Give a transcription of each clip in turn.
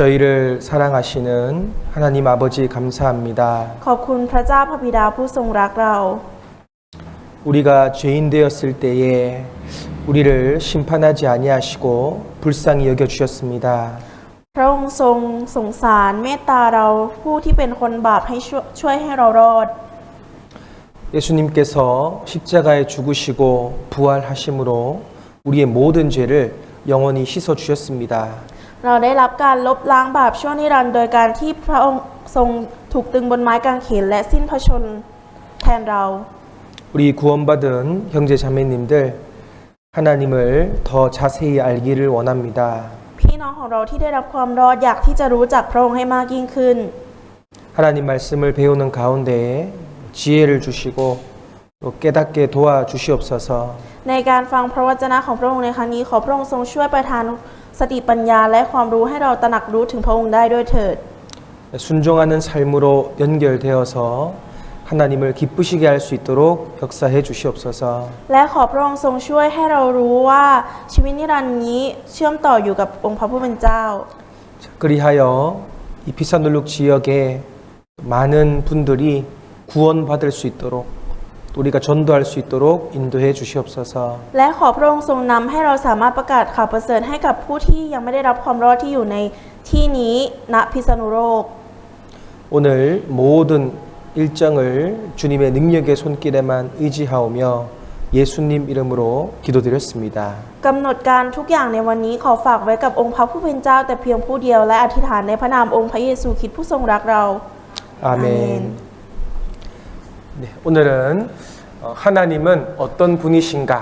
저희를 사랑하시는 하나님 아버지 감사합니다. ขอบคุณพระเจ้าพระบิดาผู้ทรงรักเรา 우리가 죄인 되었을 때에 우리를 심판하지 아니하시고 불쌍히 여겨 주셨습니다. พระองค์ทรงสงสารเมตตาเราผู้ที่เป็นคนบาปให้ช่วยให้เรารอด 예수님께서 십자가에 죽으시고 부활하심으로 우리의 모든 죄를 영원히 씻어 주셨습니다. เราได้รับการลบล้างบาปชั่วนิรันดร์โดยการที่พระองค์ทรงถูกตึงบนไม้กางเขนและสิ้นพระชนม์แทนเรา 우리 구원받은 형제 자매님들 하나님을 더 자세히 알기를 원합니다. พี่น้องของเราที่ได้รับความรอดอยากที่จะรู้จักพระองค์ให้มากยิ่งขึ้น 하나님 말씀을 배우는 가운데 지혜를 주시고 또 깨닫게 도와주시옵소서. ในการฟังพระวจนะของพระองค์ในครั้งนี้ขอพระองค์ทรงช่วยประทานสติปัญญาและความรู้ให้เราตระหนักรู้ถึงพระองค์ได้ด้วยเถิด 순종하는 삶으로 연결되어서 하나님을 기쁘시게 할 수 있도록 역사해 주시옵소서. และขอพระองค์ทรงช่วยให้เรารู้ว่าชีวิตนิรันดร์นี้เชื่อมต่ออยู่กับองค์พระผู้เป็นเจ้า 그리하여 이 피사눌룩 지역에 많은 분들이 구원받을 수 있도록 우리가 전도할 수 있도록 인도해 주시옵소서. และขอพระองค์ทรงนำให้เราสามารถประกาศข่าวประเสริฐให้กับผู้ที่ยังไม่ได้รับความรอดที่อยู่ในที่นี้ณพิษณุโลก 오늘 모든 일정을 주님의 능력의 손길에만 의지하오며 예수님 이름으로 기도드렸습니다. กำหนดการทุกอย่างในวันนี้ขอฝากไว้กับองค์พระผู้เป็นเจ้าแต่เพียงผู้เดียวและอธิษฐานในพระนามองค์พระเยซูคริสต์ผู้ทรงรักเรา 아멘. 네, 오늘은 하나님은 어떤 분이신가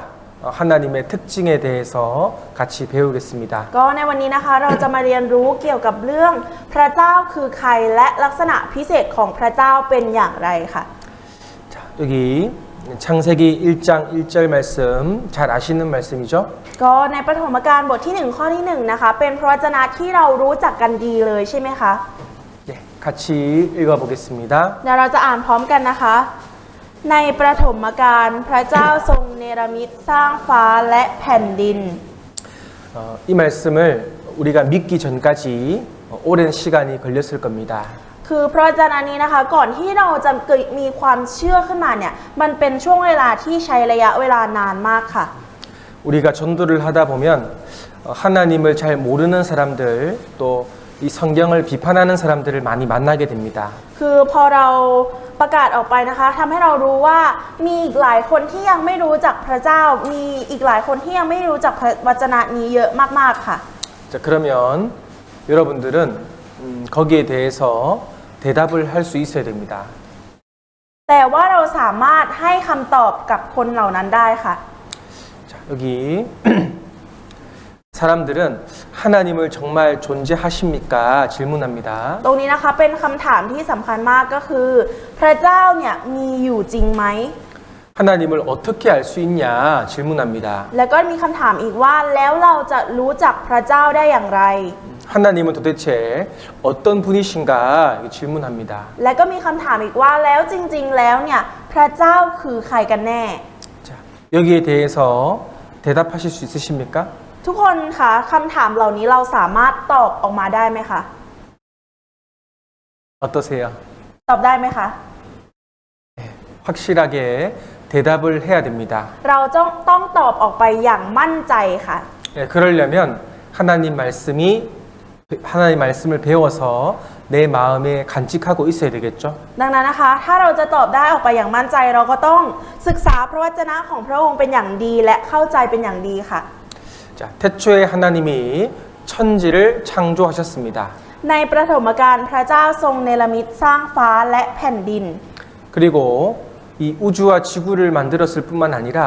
하나님의 특징에 대해서 같이 배우겠습니다. ก็ในวันนี้นะคะเราจะมาเรียนรู้เกี่ยวกับเรื่องพระเจ้าคือใครและลักษณะพิเศษของพระเจ้าเป็นอย่างไรค่ะ 자, 여기 창세기 1장 1절 말씀 잘 아시는 말씀이죠? ก็ในปฐมกาลบทที่1ข้อที่1นะคะเป็นพระวจนะที่เรารู้จักกันดีเลยใช่ไหมคะ 네, 같이 읽어보겠습니다. เดี๋ยวเราจะอ่านพร้อมกันนะคะ ในปฐมกาลพระเจ้าทรงเนรมิตสร้างฟ้าและแผ่นดิน 이 말씀을 우리가 믿기 전까지 오랜 시간이 걸렸을 겁니다. คือพระวจนะนี้นะคะก่อนที่เราจะเกิดมีความเชื่อขึ้นมาเนี่ยมันเป็นช่วงเวลาที่ใช้ระยะเวลานานมากค่ะ 우리가 전도를 하다 보면 하나님을 잘 모르는 사람들 또 이 성경을 비판하는 사람들을 많이 만나게 됩니다. คือพอเราประกาศออกไปนะคะทำให้เรารู้ว่ามีอีกหลายคนที่ยังไม่รู้จักพระเจ้ามีอีกหลายคนที่ยังไม่รู้จักพระวจนะนี้เยอะมากๆค่ะ 자, 그러면 여러분들은 거기에 대해서 대답을 할 수 있어야 됩니다. แต่ว่าเราสามารถให้คำตอบกับคนเหล่านั้นได้ค่ะ 자, 여기 사람들은 하나님을 정말 존재하십니까? 질문합니다. ตรงนี้นะคะเป็นคำถามที่สำคัญมากก็คือพระเจ้าเนี่ยมีอยู่จริงไหม 하나님을 어떻게 알 수 있냐? 질문합니다. แล้วก็มีคำถามอีกว่าแล้วเราจะรู้จักพระเจ้าได้อย่างไร 하나님은 도대체 어떤 분이신가? 질문합니다. และก็มีคำถามอีกว่าแล้วจริงๆแล้วเนี่ยพระเจ้าคือใครกันแน่ 자, 여기에 대해서 대답하실 수 있으십니까? ทุกคนคะคำถามเหล่านี้เราสามารถตอบออกมาได้ไหมคะ 어떠세요? ตอบได้ไหมคะ 확실하게 대답을 해야 됩니다. เราต้องตอบออกไปอย่างมั่นใจค่ะ 네, 그러려면 하나님 말씀을 배워서 내 마음에 간직하고 있어야 되겠죠. ดังนั้นนะคะถ้าเราจะตอบได้ออกไปอย่างมั่นใจเราก็ต้องศึกษาพระวจนะของพระองค์เป็นอย่างดีและเข้าใจเป็นอย่างดีค่ะ 자, 태초에 하나님이 천지를 창조하셨습니다. ในประถมกาลพระเจ้าทรงเนรมิตสร้างฟ้าและแผ่นดิน 그리고 이 우주와 지구를 만들었을 뿐만 아니라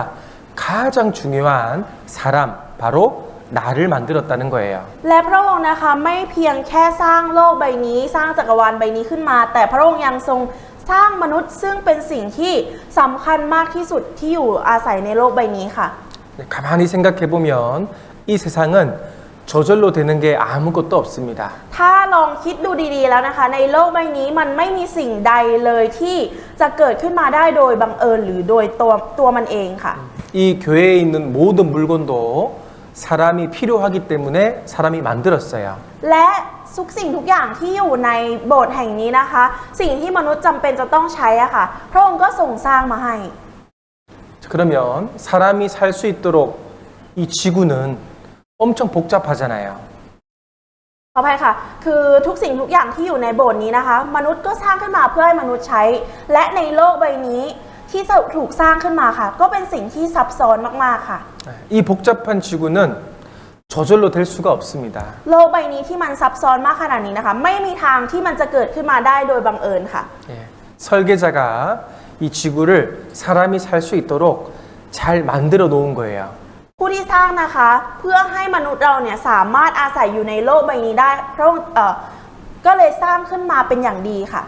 가장 중요한 사람, 바로 나를 만들었다는 거예요. และพระองค์นะคะไม่เพียงแค่สร้างโลกใบนี้สร้างจักรวาลใบนี้ขึ้นมา แต่พระองค์ยังทรงสร้างมนุษย์ซึ่งเป็นสิ่งที่สำคัญมากที่สุดที่อยู่อาศัยในโลกใบนี้ค่ะ 가만히 생각해 보면 이 세상은 저절로 되는 게 아무것도 없습니다. ถ้าลองคิดดูดีๆแล้วนะคะในโลกใบนี้มันไม่มีสิ่งใดเลยที่จะเกิดขึ้นมาได้โดยบังเอิญหรือโดยตัวมันเองค่ะ 이 교회에 있는 모든 물건도 사람이 필요하기 때문에 사람이 만들었어요. และทุกสิ่งทุกอย่างที่อยู่ในโบสถ์แห่งนี้นะคะ สิ่งที่มนุษย์จำเป็นจะต้องใช้อะค่ะ พระองค์ก็ทรงสร้างมาให้ 그러면 사람이 살 수 있도록 이 지구는 엄청 복잡하잖아요. ขออภัยค่ะ คือทุกสิ่งทุกอย่างที่อยู่ในโบสถ์นี้นะคะ มนุษย์ก็สร้างขึ้นมาเพื่อให้มนุษย์ใช้ และในโลกใบนี้ที่ถูกสร้างขึ้นมาค่ะ ก็เป็นสิ่งที่ซับซ้อนมากๆค่ะ 이 복잡한 지구는 저절로 될 수가 없습니다. โลกใบนี้ที่มันซับซ้อนมากขนาดนี้นะคะ ไม่มีทางที่มันจะเกิดขึ้นมาได้โดยบังเอิญค่ะ 예, 설계자가 이 지구를 사람이 살 수 있도록 잘 만들어 놓은 거예요. ผู้ที่สร้างนะคะเพื่อให้มนุษย์เราเนี่ยสามารถอาศัยอยู่ในโลกใบนี้ได้พระองค์ก็เลยสร้างขึ้นมาเป็นอย่างดีค่ะ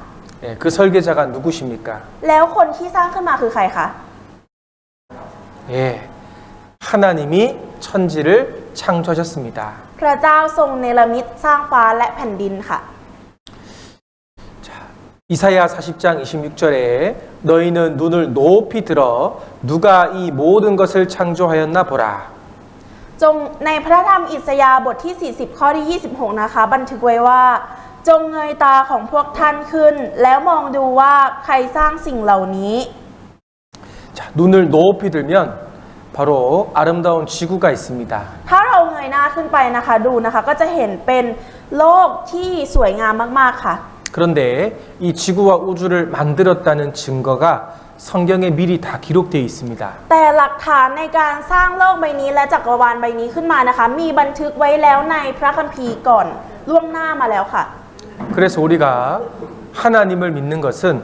예, 그 설계자가 누구십니까? แล้วคนที่สร้างขึ้นมาคือใครคะ 예, 하나님이 천지를 창조하셨습니다. พระเจ้าทรงเนรมิตสร้างฟ้าและแผ่นดินค่ะ 이사야 40장 26절에 너희는 눈을 높이 들어 누가 이 모든 것을 창조하였나 보라. จงในพระธรรมอิสยาห์บทที่ 40 ข้อที่ 26 นะคะ บันทึกไว้ว่า จงเงยตาของพวกท่านขึ้น แล้วมองดูว่าใครสร้างสิ่งเหล่านี้ 자, 눈을 높이 들면 바로 아름다운 지구가 있습니다. ถ้าเราเงยหน้าขึ้นไปนะคะดูนะคะก็จะเห็นเป็นโลกที่สวยงามมากๆค่ะ 그런데 이 지구와 우주를 만들었다는 증거가 성경에 미리 다 기록되어 있습니다. แต่หลักฐานในการสร้างโลกใบนี้และจักรวาลใบนี้ขึ้นมานะคะ มีบันทึกไว้แล้วในพระคัมภีร์ก่อนล่วงหน้ามาแล้วค่ะ 그래서 우리가 하나님을 믿는 것은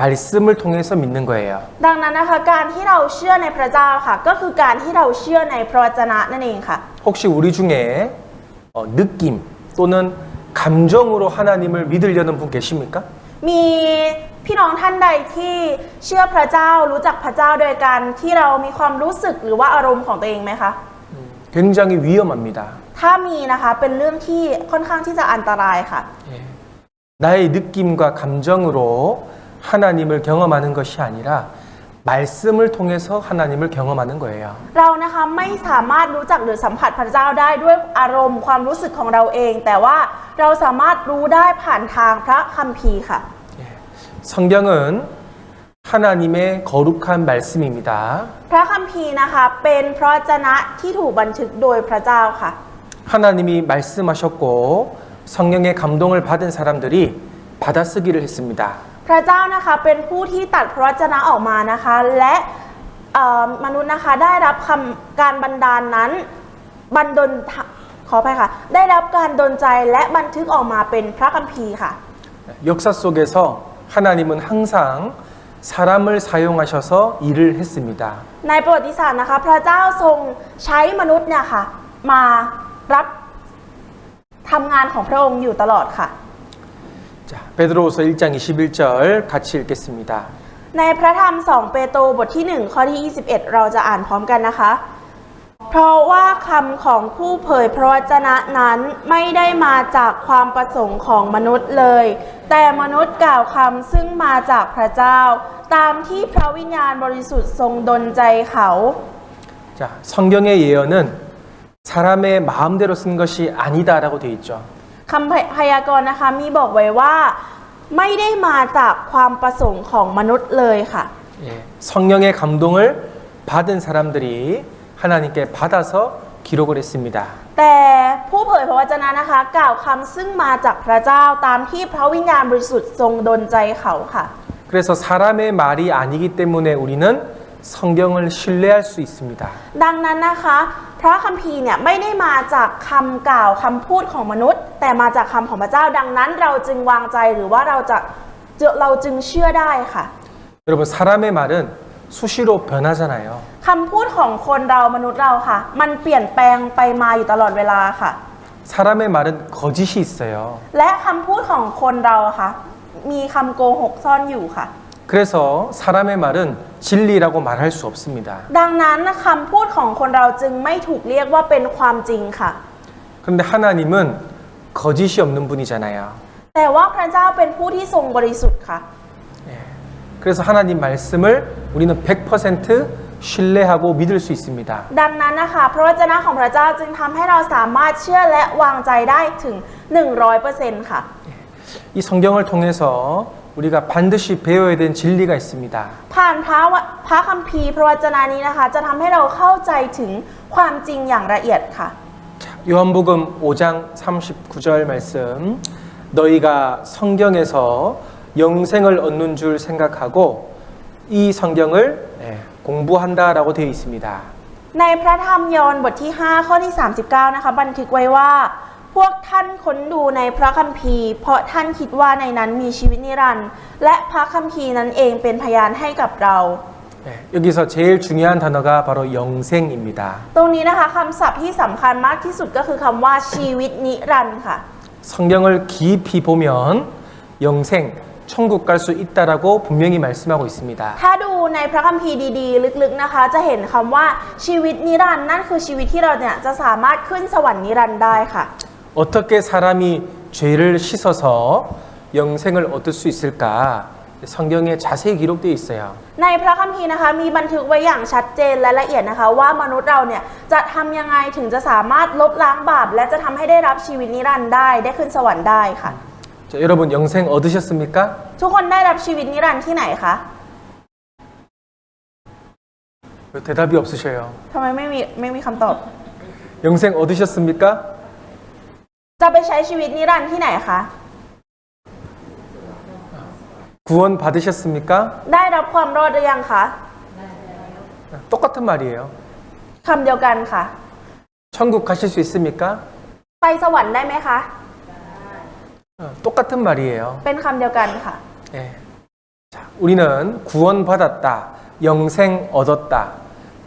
말씀을 통해서 믿는 거예요. ดังนั้นนะคะการที่เราเชื่อในพระเจ้าค่ะก็คือการที่เราเชื่อในพระวจนะนั่นเองค่ะ 혹시 우리 중에 느낌 또는 감정으로 하나님을 믿으려는 분 계십니까? มีพี่น้องท่านใดที่เชื่อพระเจ้ารู้จักพระเจ้าโดยการที่เรามีความรู้สึกหรือว่าอารมณ์ของตัวเองไหมคะ 굉장히 위험합니다. ถ้ามีนะคะเป็นเรื่องที่ค่อนข้างที่จะอันตรายค่ะ 예. 나의 느낌과 감정으로 하나님을 경험하는 것이 아니라 말씀을 통해서 하나님을 경험하는 거예요. เรานะคะไม่สามารถรู้จักหรือสัมผัสพระเจ้าได้ด้วยอารมณ์ความรู้สึกของเราเอง แต่ว่าเราสามารถรู้ได้ผ่านทางพระคัมภีร์ค่ะ 예. 성경은 하나님의 거룩한 말씀입니다. พระคัมภีร์นะคะเป็นพระวจนะที่ถูกบันทึกโดยพระเจ้าค่ะ 하나님이 말씀하셨고 성령의 감동을 받은 사람들이 받아쓰기를 했습니다. พระเจ้านะคะเป็นผู้ที่ตัดพระวจนะออกมานะคะและมนุษย์นะคะได้รับการบันดาลนั้นบันดลขออภัยค่ะได้รับการดลใจและบันทึกออกมาเป็นพระคัมภีร์ค่ะ 역사 속에서 하나님은 항상 사람을 사용하셔서 일을 했습니다. ในประวัติศาสตร์นะคะพระเจ้าทรงใช้มนุษย์เนี่ยค่ะมารับทำงานของพระองค์อยู่ตลอดค่ะ 자, 베드로후서 1장 21절 같이 읽겠습니다. ในพระธรรม2เปโตรบทที่1ข้อที่21เราจะอ่านพร้อมกันนะคะ เพราะว่าคำของผู้เผยพระวจนะนั้นไม่ได้มาจากความประสงค์ของมนุษย์เลย แต่มนุษย์กล่าวคำซึ่งมาจากพระเจ้า ตามที่พระวิญญาณบริสุทธิ์ทรงดลใจเขา 자, 성경의 예언은 사람의 마음대로 쓴 것이 아니다라고 되어 있죠. คำพยากรณ์นะคะมีบอกไว้ว่าไม่ได้มาจากความประสงค์ของมนุษย์เลยค่ะ 예, 성령의 감동을 받은 사람들이 하나님께 받아서 기록을 했습니다. แต่ผู้เผยพระวจนะนะคะกล่าวคำซึ่งมาจากพระเจ้าตามที่พระวิญญาณบริสุทธิ์ทรงดลใจเขาค่ะ 그래서 사람의 말이 아니기 때문에 우리는 성경을 신뢰할 수 있습니다. ดังนั้นนะคะพระคัมภีร์เนี่ยไม่ได้มาจากคำกล่าวคำพูดของมนุษย์ แต่มาจากคำของพระเจ้าดังนั้นเราจึงวางใจหรือว่าเราจึงเชื่อได้ค่ะ 여러분 사람의 말은 수시로 변하잖아요. คำพูดของคนเรามนุษย์เราค่ะมันเปลี่ยนแปลงไปมาอยู่ตลอดเวลาค่ะ 사람의 말은 거짓이 있어요. และคำพูดของคนเราค่ะมีคำโกหกซ่อนอยู่ค่ะ 그래서 사람의 말은 진리라고 말할 수 없습니다. ดังนั้นคำพูดของคนเราจึงไม่ถูกเรียกว่าเป็นความจริงค่ะ 그런데 하나님은 거짓이 없는 분이잖아요. แต่ว่าพระเจ้าเป็นผู้ที่ทรงบริสุทธิ์ค่ะ 그래서 하나님 말씀을 우리는 100% 신뢰하고 믿을 수 있습니다. ดังนั้นนะคะพระวจนะของพระเจ้าจึงทำให้เราสามารถเชื่อและวางใจได้ถึง 100% ค่ะ 이 성경을 통해서 우리가 반드시 배워야 될 진리가 있습니다. ผ่านพระคัมภีร์พระวจนะนี้นะคะจะทำให้เราเข้าใจถึงความจริงอย่างละเอียดค่ะ 자, 요한복음 5장 39절 말씀 너희가 성경에서 영생을 얻는 줄 생각하고 이 성경을 공부한다라고 되어 있습니다. ในพระธรรมยอห์นบทที่ 5 ข้อที่ 39 นะคะบันทึกไว้ว่าพวกท่านค้นดูในพระคัมภีร์เพราะท่านคิดว่าในนั้นมีชีวิตนิรันดร์และพระคัมภีร์นั้นเองเป็นพยานให้กับเรา 여기서 제일 중요한 단어가 바로 영생입니다. ตรงนี้นะคะคำศัพท์ที่สำคัญมากที่สุดก็คือคำว่าชีวิตนิรันดร์ค่ะ 성경을 깊이 보면 영생, 천국 갈 수 있다라고 분명히 말씀하고 있습니다. ถ้าดูในพระคัมภีร์ดีๆ ลึกๆนะคะ จะเห็นคำว่าชีวิตนิรันดร์นั่นคือชีวิตที่เราเนี่ยจะสามารถขึ้นสวรรค์นิรันดร์ได้ค่ะ 어떻게 사람이 죄를 씻어서 영생을 얻을 수 있을까? 성경에 자세히 기록되어 있어요. ในพระคัมภีร์นะคะมีบันทึกไว้อย่างชัดเจนและละเอียดนะคะว่ามนุษย์เราเนี่ยจะทำยังไงถึงจะสามารถลบล้างบาปและจะทำให้ได้รับชีวิตนิรันดร์ได้ขึ้นสวรรค์ได้ค่ะ 자, 여러분 영생 얻으셨습니까? ทุกคนได้รับชีวิตนิรันดร์ที่ไหนคะ 왜 대답이 없으셔요? ทำไมไม่มีคำตอบ 영생 얻으셨습니까? จะไปใช้ชีวิตนิรันดร์ที่ไหนคะ 구원 받으셨습니까? ได้รับความรอดหรือยังคะ 똑같은 말이에요. คำเดียวกันค่ะ 천국 가실 수 있습니까? ไปสวรรค์ได้ไหมคะ 똑같은 말이에요. เป็นคำเดียวกันค่ะ 예. 자, 우리는 구원 받았다, 영생 얻었다,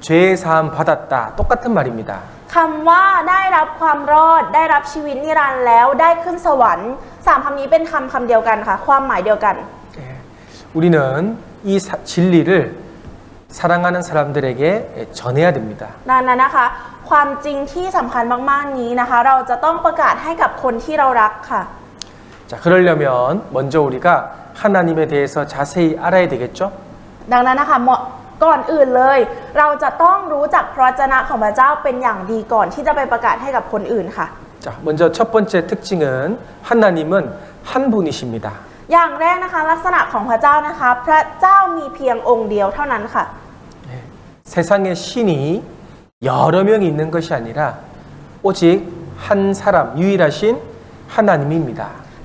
죄 사함 받았다. 똑같은 말입니다. คำว่าได้รับความรอดได้รับชีวิตนิรันดร์แล้วได้ขึ้นสวรรค์สามคำนี้เป็นคำเดียวกันค่ะ ความหมายเดียวกัน 예. 우리는 이 진리를 사랑하는 사람들에게 전해야 됩니다. ดังนั้นนะคะ ความจริงที่สำคัญมากๆนี้นะคะ เราจะต้องประกาศให้กับคนที่เรารักค่ะ 자, 그러려면 먼저 우리가 하나님에 대해서 자세히 알아야 되겠죠? ดังนั้นนะคะก่อนอื่นเลย เราจะต้องรู้จักพระวจนะของพระเจ้าเป็นอย่างดีก่อนที่จะไปประกาศให้กับคนอื่นค่ะ 자, 먼저 첫 번째 특징은 하나님은 한 분이십니다. อย่างแรกนะคะลักษณะของพระเจ้านะคะพระเจ้ามีเพียงองค์เดียวเท่านั้นค่ะ 세상에 신이 여러 명이 있는 것이 아니라 오직 한 사람 유일하신 하나님입니다.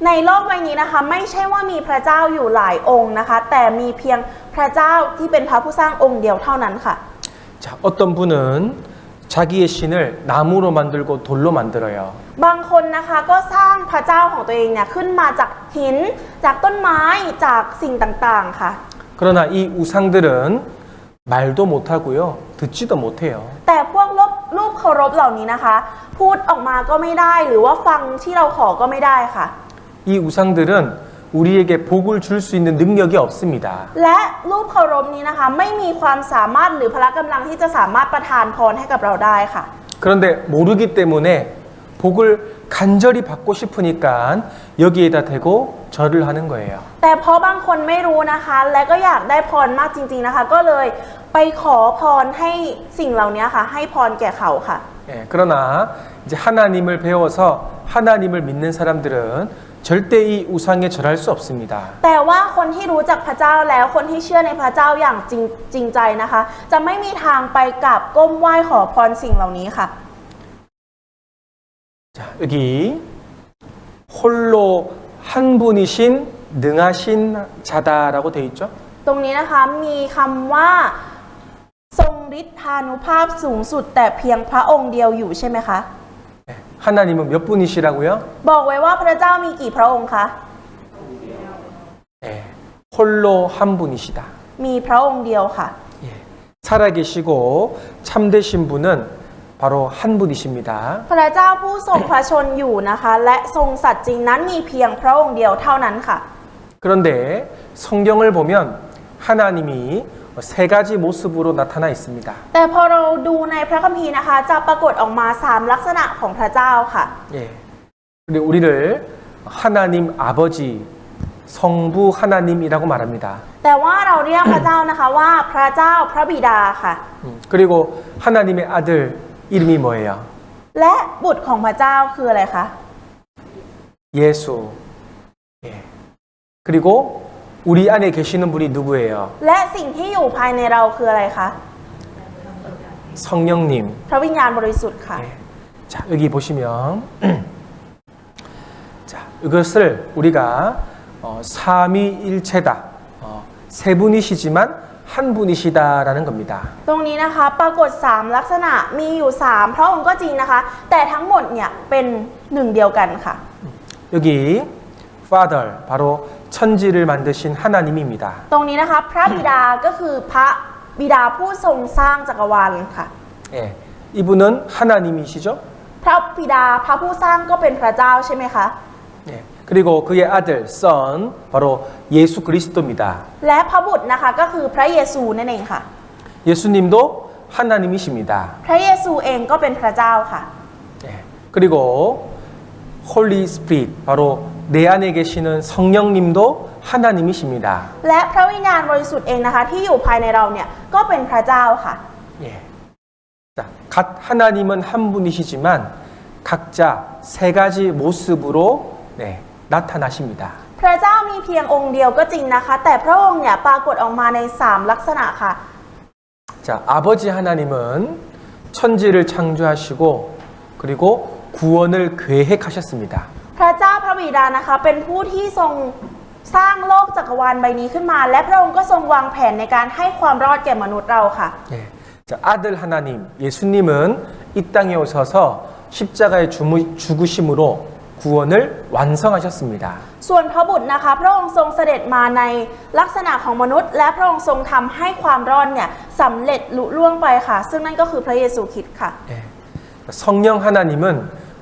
ในโลกใบนี้นะคะไม่ใช่ว่ามีพระเจ้าอยู่หลายองค์นะคะแต่มีเพียงพระเจ้าที่เป็นพระผู้สร้างองค์เดียวเท่านั้นค่ะ 자, 어떤 분은 자기의 신을 나무로 만들고 돌로 만들어요. บางคนนะคะก็สร้างพระเจ้าของตัวเองเนี่ยขึ้นมาจากหินจากต้นไม้จากสิ่งต่างๆค่ะ 그러나 이 우상들은 말도 못하고요. 듣지도 못해요. แต่พวกรูปเคารพเหล่านี้นะคะ พูดออกมาก็ไม่ได้หรือว่าฟังที่เราขอก็ไม่ได้ค่ะ 이 우상들은 우리에게 복을 줄 수 있는 능력이 없습니다. และรูปเคารพนี้นะคะไม่มีความสามารถหรือพละกำลังที่จะสามารถประทานพรให้กับเราได้ค่ะ 그런데 모르기 때문에 복을 간절히 받고 싶으니까 여기에다 대고 절을 하는 거예요. แต่เพราะบางคนไม่รู้นะคะและก็อยากได้พรมากจริงๆนะคะ ก็เลยไปขอพรให้สิ่งเหล่านี้ค่ะให้พรแก่เขาค่ะ 예, 그러나 이제 하나님을 배워서 하나님을 믿는 사람들은 절대 이 우상에 절할 수 없습니다. แต่ว่าคนที่รู้จักพระเจ้าแล้วคนที่เชื่อในพระเจ้าอย่างจริงใจนะคะ จะไม่มีทางไปกราบก้มไหว้ขอพรสิ่งเหล่านี้ค่ะ 자, 여기 홀로 한 분이신 능하신 자다라고 되어 있죠? ตรงนี้นะคะมีคำว่าทรงฤทธานุภาพสูงสุดแต่เพียงพระองค์เดียวอยู่ใช่ไหมคะ 예, 하나님은 몇 분이시라고요? บอกไว้ว่าพระเจ้ามีกี่พระองค์คะ 예, 홀로 한 분이시다. มีพระองค์เดียวค่ะ 예, 살아계시고 참되신 분은 바로 한 분이십니다. พระเจ้าผู้ทรงพระชนอยู่นะคะ และทรงสัตย์จริงนั้นมีเพียงพระองค์เดียวเท่านั้นค่ะ 그런데 성경을 보면 하나님이 세 가지 모습으로 나타나 있습니다. แต่พอเราดูในพระคัมภีร์นะคะ จะปรากฏออกมา3ลักษณะของพระเจ้าค่ะ 예, 그리고 우리를 하나님 아버지 성부 하나님이라고 말합니다. แต่ว่าเราเรียกพระเจ้านะคะว่าพระเจ้าพระบิดาค่ะ 그리고 하나님의 아들 이름이 뭐예요? และบุตรของพระเจ้าคืออะไรคะ 예수. 예. 그리고 우리 안에 계시는 분이 누구예요? และสิ่งที่อยู่ภายในเราคืออะไรคะ 성령님. พระวิญญาณบริสุทธิ์ค่ะ 예. 자, 여기 보시면 자, 이것을 우리가 삼위일체다. 세 분이시지만 한 분이시다라는 겁니다. ตรงนี้นะคะปรากฏ3ลักษณะมีอยู่3พระองค์ก็จริงนะคะ แต่ทั้งหมดเนี่ยเป็นหนึ่งเดียวกันค่ะ 여기 Father 바로 천지를 만드신 하나님입니다. ตรงนี้นะคะพระบิดาก็คือพระบิดาผู้ทรงสร้างจักรวาลค่ะ 예. 이분은 하나님이시죠? พระบิดาพระผู้สร้างก็เป็นพระเจ้าใช่ไหมคะ 예. 그리고 그의 아들 선 바로 예수 그리스도입니다. และพระบุตรนะคะก็คือพระเยซูนั่นเองค่ะ 예수님도 하나님이십니다. พระเยซูเองก็เป็นพระเจ้าค่ะ 예. 그리고 홀리 스피릿 바로 내 안에 계시는 성령님도 하나님이십니다. และพระวิญญาณบริสุทธิ์เองนะคะที่อยู่ภายในเราเนี่ยก็เป็นพระเจ้าค่ะ 예. 자, 갓 하나님은 한 분이시지만 각자 세 가지 모습으로 네, 나타나십니다. พระเจ้ามีเพียงองค์เดียวก็จริงนะคะ แต่พระองค์เนี่ยปรากฏออกมาใน3ลักษณะค่ะ 자, 아버지 하나님은 천지를 창조하시고 그리고 구원을 계획하셨습니다. พระเจ้าพระบิดานะคะเป็นผู้ที่ทรงสร้างโลกจักรวาลใบนี้ขึ้นมา และพระองค์ก็ทรงวางแผนในการให้ความรอดแก่มนุษย์เราค่ะ 예. 자, 아들 하나님 예수님은 이 땅에 오셔서 십자가의 죽으심으로 구원을 완성하셨습니다. ส่วนพระบุตรนะคะพระองค์ทรงเสด็จมาในลักษณะของมนุษย์ และพระองค์ทรงทำให้ความรอดเนี่ยสำเร็จลุล่วงไปค่ะ ซึ่งนั่นก็คือพระเยซูคริสต์ค่ะ 예. 성령 하나님은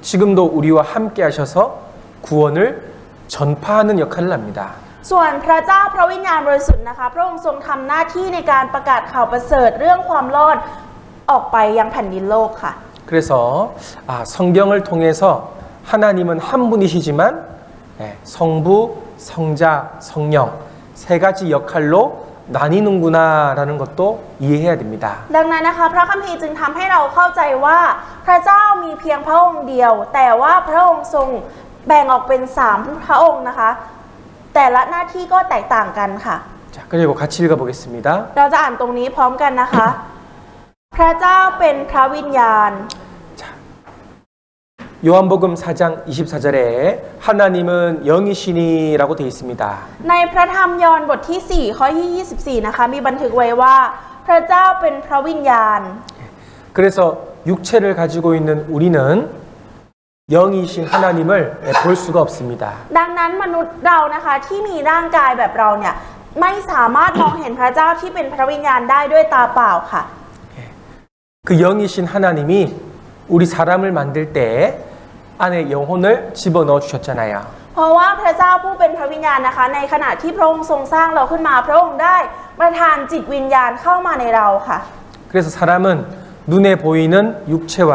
지금도 우리와 함께 하셔서 구원을 전파하는 역할을 합니다. ส่วนพระเจ้าพระวิญญาณบริสุทธิ์นะคะพระองค์ทรงทำหน้าที่ในการประกาศข่าวประเสริฐเรื่องความรอดออกไปยังแผ่นดินโลกค่ะ 그래서 성경을 통해서 하나님은 한 분이시지만 성부, 성자, 성령 세 가지 역할로 나뉘는구나라는 것도 이해해야 됩니다. ดังนั้นนะคะพระคัมภีร์จึงทำให้เราเข้าใจว่าพระเจ้ามีเพียงพระองค์เดียว แต่ว่าพระองค์ทรงแบ่งออกเป็น3พระองค์นะคะ แต่ละหน้าที่ก็แตกต่างกันค่ะ 자, 그리고 같이 읽어보겠습니다. เราจะอ่านตรงนี้พร้อมกันนะคะ พระเจ้าเป็นพระวิญญาณ 요한복음 4장 24절에 하나님은 영이시니라고 되어 있습니다. ในพระธรรมยอห์นบทที่4ข้อที่24นะคะมีบันทึกไว้ว่า พระเจ้าเป็นพระวิญญาณ 그래서 육체를 가지고 있는 우리는 영이신 하나님을 볼 수가 없습니다. ดังนั้นมนุษย์เรานะคะที่มีร่างกายแบบเราเนี่ยไม่สามารถมองเห็นพระเจ้าที่เป็นพระวิญญาณได้ด้วยตาเปล่าค่ะ 그 영이신 하나님이 우리 사람을 만들 때 안에 영혼을 집어넣어 주셨잖아요. เพราะว่าพระเจ้าผู้เป็นพระวิญญาณนะคะในขณะที่พระองค์ทรงสร้างเราขึ้นมาพระองค์ได้ประทานจิตวิญญาณเข้ามาในเราค่ะ 그래서 사람은 눈에 보이는 육체와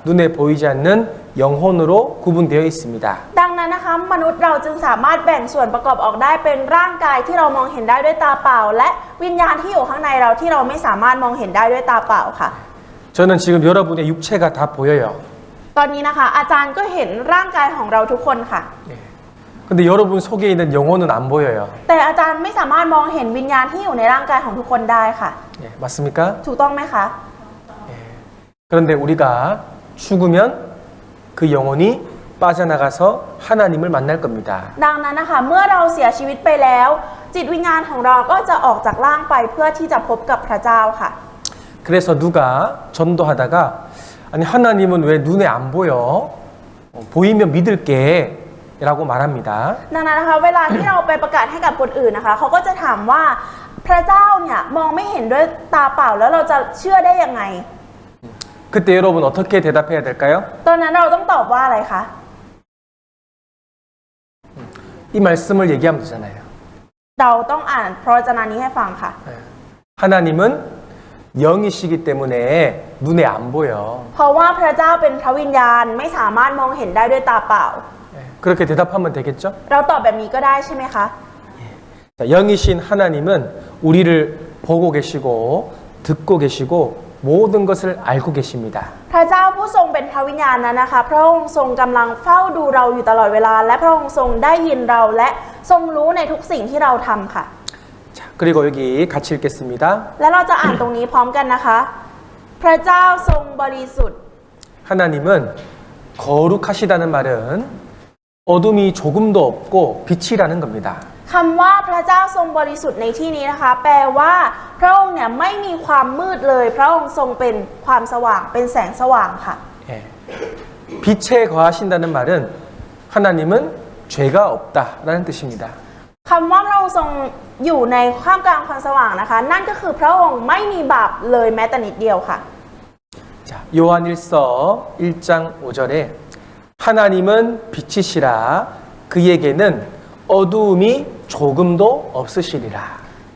눈에 보이지 않는 영혼으로 구분되어 있습니다. ดังนั้นนะคะมนุษย์เราจึงสามารถแบ่งส่วนประกอบออกได้เป็นร่างกายที่เรามองเห็นได้ด้วยตาเปล่า และวิญญาณที่อยู่ข้างในเราที่เราไม่สามารถมองเห็นได้ด้วยตาเปล่าค่ะ 저는 지금 여러분의 육체가 다 보여요. ตอนนี้นะคะอาจารย์ก็เห็นร่างกายของเราทุกคนค่ะ 근데 여러분 속에 있는 영혼은 안 보여요. แต่อาจารย์ไม่สามารถมองเห็นวิญญาณที่อยู่ในร่างกายของทุกคนได้ค่ะ 맞습니까? ถูกต้องไหมคะ 그런데 우리가 죽으면 그 영혼이 빠져나가서 하나님을 만날 겁니다. ดังนั้นนะคะเมื่อเราเสียชีวิตไปแล้ว จิตวิญญาณของเราก็จะออกจากร่างไปเพื่อที่จะพบกับพระเจ้าค่ะ 그래서 누가 전도하다가 아니 하나님은 왜 눈에 안 보여? 보이면 믿을게 라고 말합니다. ดังนั้นนะคะเวลาที่เราไปประกาศให้กับคนอื่นนะคะเขาก็จะถามว่าพระเจ้าเนี่ยมองไม่เห็นด้วยตาเปล่าแล้วเราจะเชื่อได้ยังไง 그때 여러분 어떻게 대답해야 될까요? ตอนนั้นเราต้องตอบว่าอะไรคะ 이 말씀을 얘기하면 되잖아요. เราต้องอ่านพระวจนะนี้ให้ฟังค่ะ 하나님은 영이시기 때문에 눈에 안 보여. เพราะว่าพระเจ้าเป็นพระวิญญาณไม่สามารถมองเห็นได้ด้วยตาเปล่า 예, 그렇게 대답하면 되겠죠? เราตอบแบบนี้ก็ได้ใช่ไหมคะ 자, 영이신 하나님은 우리를 보고 계시고 듣고 계시고 모든 것을 알고 계십니다. พระเจ้าผู้ทรงเป็นพระวิญญาณนั้นนะคะพระองค์ทรงกำลังเฝ้าดูเราอยู่ตลอดเวลา และพระองค์ทรงได้ยินเราและทรงรู้ในทุกสิ่งที่เราทำค่ะ 자, 그리고 여기 같이 읽겠습니다. และเราจะอ่านตรงนี้พร้อมกันนะคะ พระเจ้าทรงบริสุทธิ์ 하나님은 거룩하시다는 말은 어둠이 조금도 없고 빛이라는 겁니다. คำว่าพระเจ้าทรงบริสุทธิ์ในที่นี้นะคะ แปลว่าพระองค์เนี่ยไม่มีความมืดเลย พระองค์ทรงเป็นความสว่างเป็นแสงสว่างค่ะ 예. 빛에 거하신다는 말은 하나님은 죄가 없다라는 뜻입니다. คำว่าพระองค์ทรงอยู่ในท่ามกลางความสว่างนะคะ นั่นก็คือพระองค์ไม่มีบาปเลยแม้แต่นิดเดียวค่ะ 자, 요한일서 1장 5절에 하나님은 빛이시라 그에게는 어두움이 조금도 없으시리라.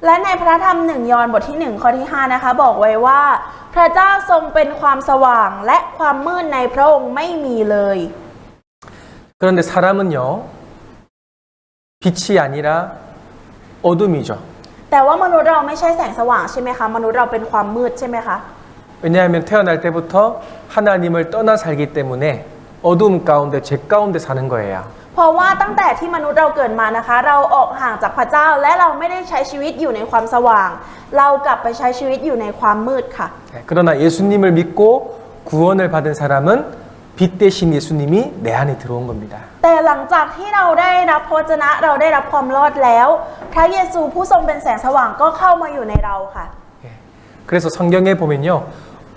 และในพระธรรม1 ยอห์นบทที่1ข้อที่5นะคะบอกไว้ว่า พระเจ้าทรงเป็นความสว่างและความมืดในพระองค์ไม่มีเลย 그런데 사람은요 빛이 아니라 어둠이죠. แต่ว่ามนุษย์เราไม่ใช่แสงสว่างใช่ไหมคะมนุษย์เราเป็นความมืดใช่ไหมคะ 왜냐하면 태어날 때부터 하나님을 떠나 살기 때문에 어두움 가운데 죄 가운데 사는 거예요. เพราะว่าตั้งแต่ที่มนุษย์เราเกิดมานะคะ เราออกห่างจากพระเจ้าและเราไม่ได้ใช้ชีวิตอยู่ในความสว่าง เรากลับไปใช้ชีวิตอยู่ในความมืดค่ะ 그러나 예수님을 믿고 구원을 받은 사람은 빛 대신 예수님이 내 안에 들어온 겁니다. แต่หลังจากที่เราได้รับพระวจนะเราได้รับความรอดแล้ว พระเยซูผู้ทรงเป็นแสงสว่างก็เข้ามาอยู่ในเราค่ะ 그래서 성경에 보면요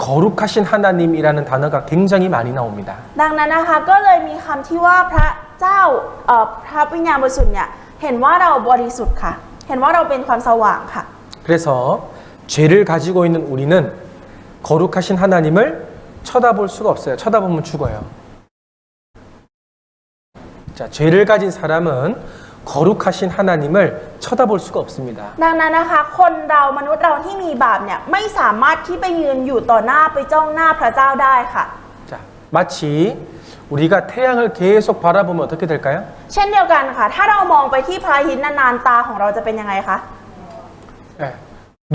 거룩하신 하나님이라는 단어가 굉장히 많이 나옵니다. ดังนั้นนะคะก็เลยมีคำที่ว่าพระเจ้าพระวิญญาณบริสุทธิ์เนี่ยเห็นว่าเราบริสุทธิ์ค่ะ เห็นว่าเราเป็นความสว่างค่ะ 그래서 죄를 가지고 있는 우리는 거룩하신 하나님을 쳐다볼 수가 없어요. 쳐다보면 죽어요. 자, 죄를 가진 사람은 거룩하신 하나님을 쳐다볼 수가 없습니다. ดังนั้นนะคะคนเรามนุษย์เราที่มีบาปเนี่ยไม่สามารถที่ไปยืนอยู่ต่อหน้าไปจ้องหน้าพระเจ้าได้ค่ะ 자, 마치 우리가 태양을 계속 바라보면 어떻게 될까요? เช่นเดียวกันค่ะ ถ้าเรามองไปที่พระอาทิตย์นานๆตาของเราจะเป็นยังไงคะ 네,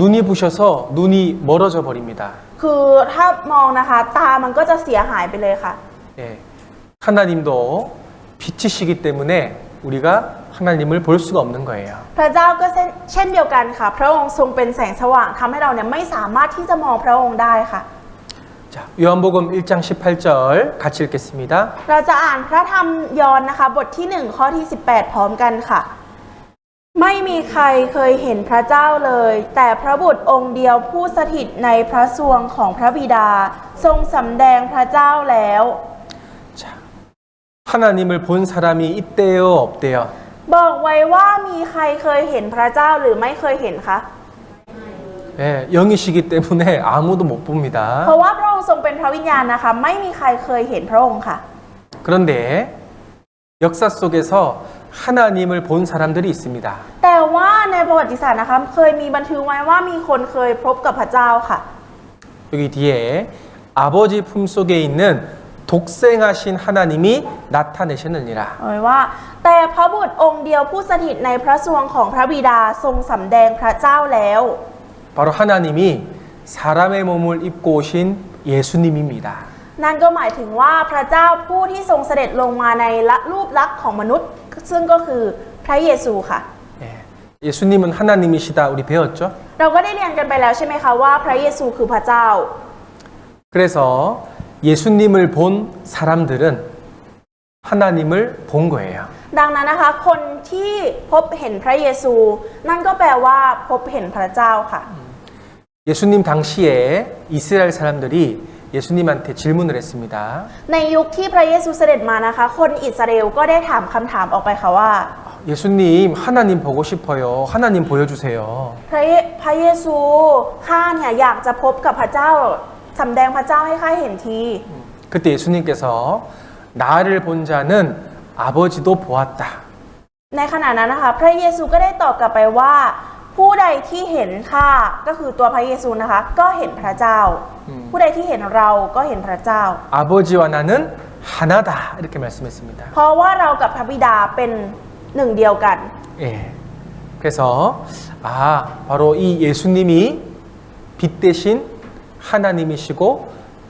눈이 부셔서 눈이 멀어져 버립니다. คือถ้ามองนะคะตามันก็จะเสียหายไปเลยค่ะ 예, 하나님도 빛이시기 때문에 우리가 하나님을 볼 수가 없는 거예요. พระเจ้าก็เช่นเดียวกันค่ะ พระองค์ทรงเป็นแสงสว่างทำให้เราเนี่ยไม่สามารถที่จะมองพระองค์ได้ค่ะ 자, 요한복음 1장 18절 같이 읽겠습니다. เราจะอ่านพระธรรมยอห์นนะคะบทที่1ข้อที่18พร้อมกันค่ะ ไม่มีใครเคยเห็นพระเจ้าเลย แต่พระบุตรองค์เดียวผู้สถิตในพระทรวงของพระบิดาทรงสำแดงพระเจ้าแล้ว 자, 하나님을 본 사람이 있대요, 없대요? บอกไว้ว่ามีใครเคยเห็นพระเจ้าหรือไม่เคยเห็นคะ 예, 영이시기 때문에 아무도 못 เพ 봅니다. ราะว่าพระองค์ทรงเป็นพระวิญญาณนะคะ ไม่มีใครเคยเห็นพระองค์ค่ะ 그런데 역사 속에서 하나님을 본 사람들이 있습니다. แต่ว่าในประวัติศาสตร์นะคะเคยมีบันทึกไว้ว่ามีคนเคยพบกับพระเจ้าค่ะ 여기 뒤에 아버지 품속에 있는 독생하신 하나님이 나타내셨느니라. เอาไว้ว่า แต่พระบุตรองค์เดียวผู้สถิตในพระทรวงของพระบิดาทรงสำแดงพระเจ้าแล้ว 바로 하나님이 사람의 몸을 입고 오신 예수님입니다. นั่นก็หมายถึงว่าพระเจ้าผู้ที่ทรงเสด็จลงมาในรูปลักษณ์ของมนุษย์ ซึ่งก็คือพระเยซูค่ะ 예, 예수님은 하나님이시다 우리 배웠죠? เราก็ได้เรียนกันไปแล้วใช่ไหมคะว่าพระเยซูคือพระเจ้า 그래서 예수님을 본 사람들은 하나님을 본 거예요. ดังนั้นนะคะคนที่พบเห็นพระเยซู นั่นก็แปลว่าพบเห็นพระเจ้าค่ะ 예수님 당시에 이스라엘 사람들이 예수님한테 질문을 했습니다. ในยุคที่พระเยซูเสด็จมานะคะ คนอิสราเอลก็ได้ถามคำถามออกไปค่ะว่า 예수님 하나님 보고 싶어요. 하나님 보여주세요. พระเยซูข้าเนี่ยอยากจะพบกับพระเจ้าสำแดงพระเจ้าให้ข้าเห็นที 그때 예수님께서 나를 본 자는 아버지도 보았다. ในขณะนั้นนะคะพระเยซูก็ได้ตอบกลับไปว่า ผู้ใดที่เห็นข้าก็คือตัวพระเยซูนะคะก็เห็นพระเจ้า ผู้ใดที่เห็นเราก็เห็นพระเจ้า 아버지와 나는 하나다 이렇게 말씀했습니다. เพราะว่าเรากับพระบิดาเป็นหนึ่งเดียวกัน 예. 그래서 바로 이 예수님이 빛 대신 하나님이시고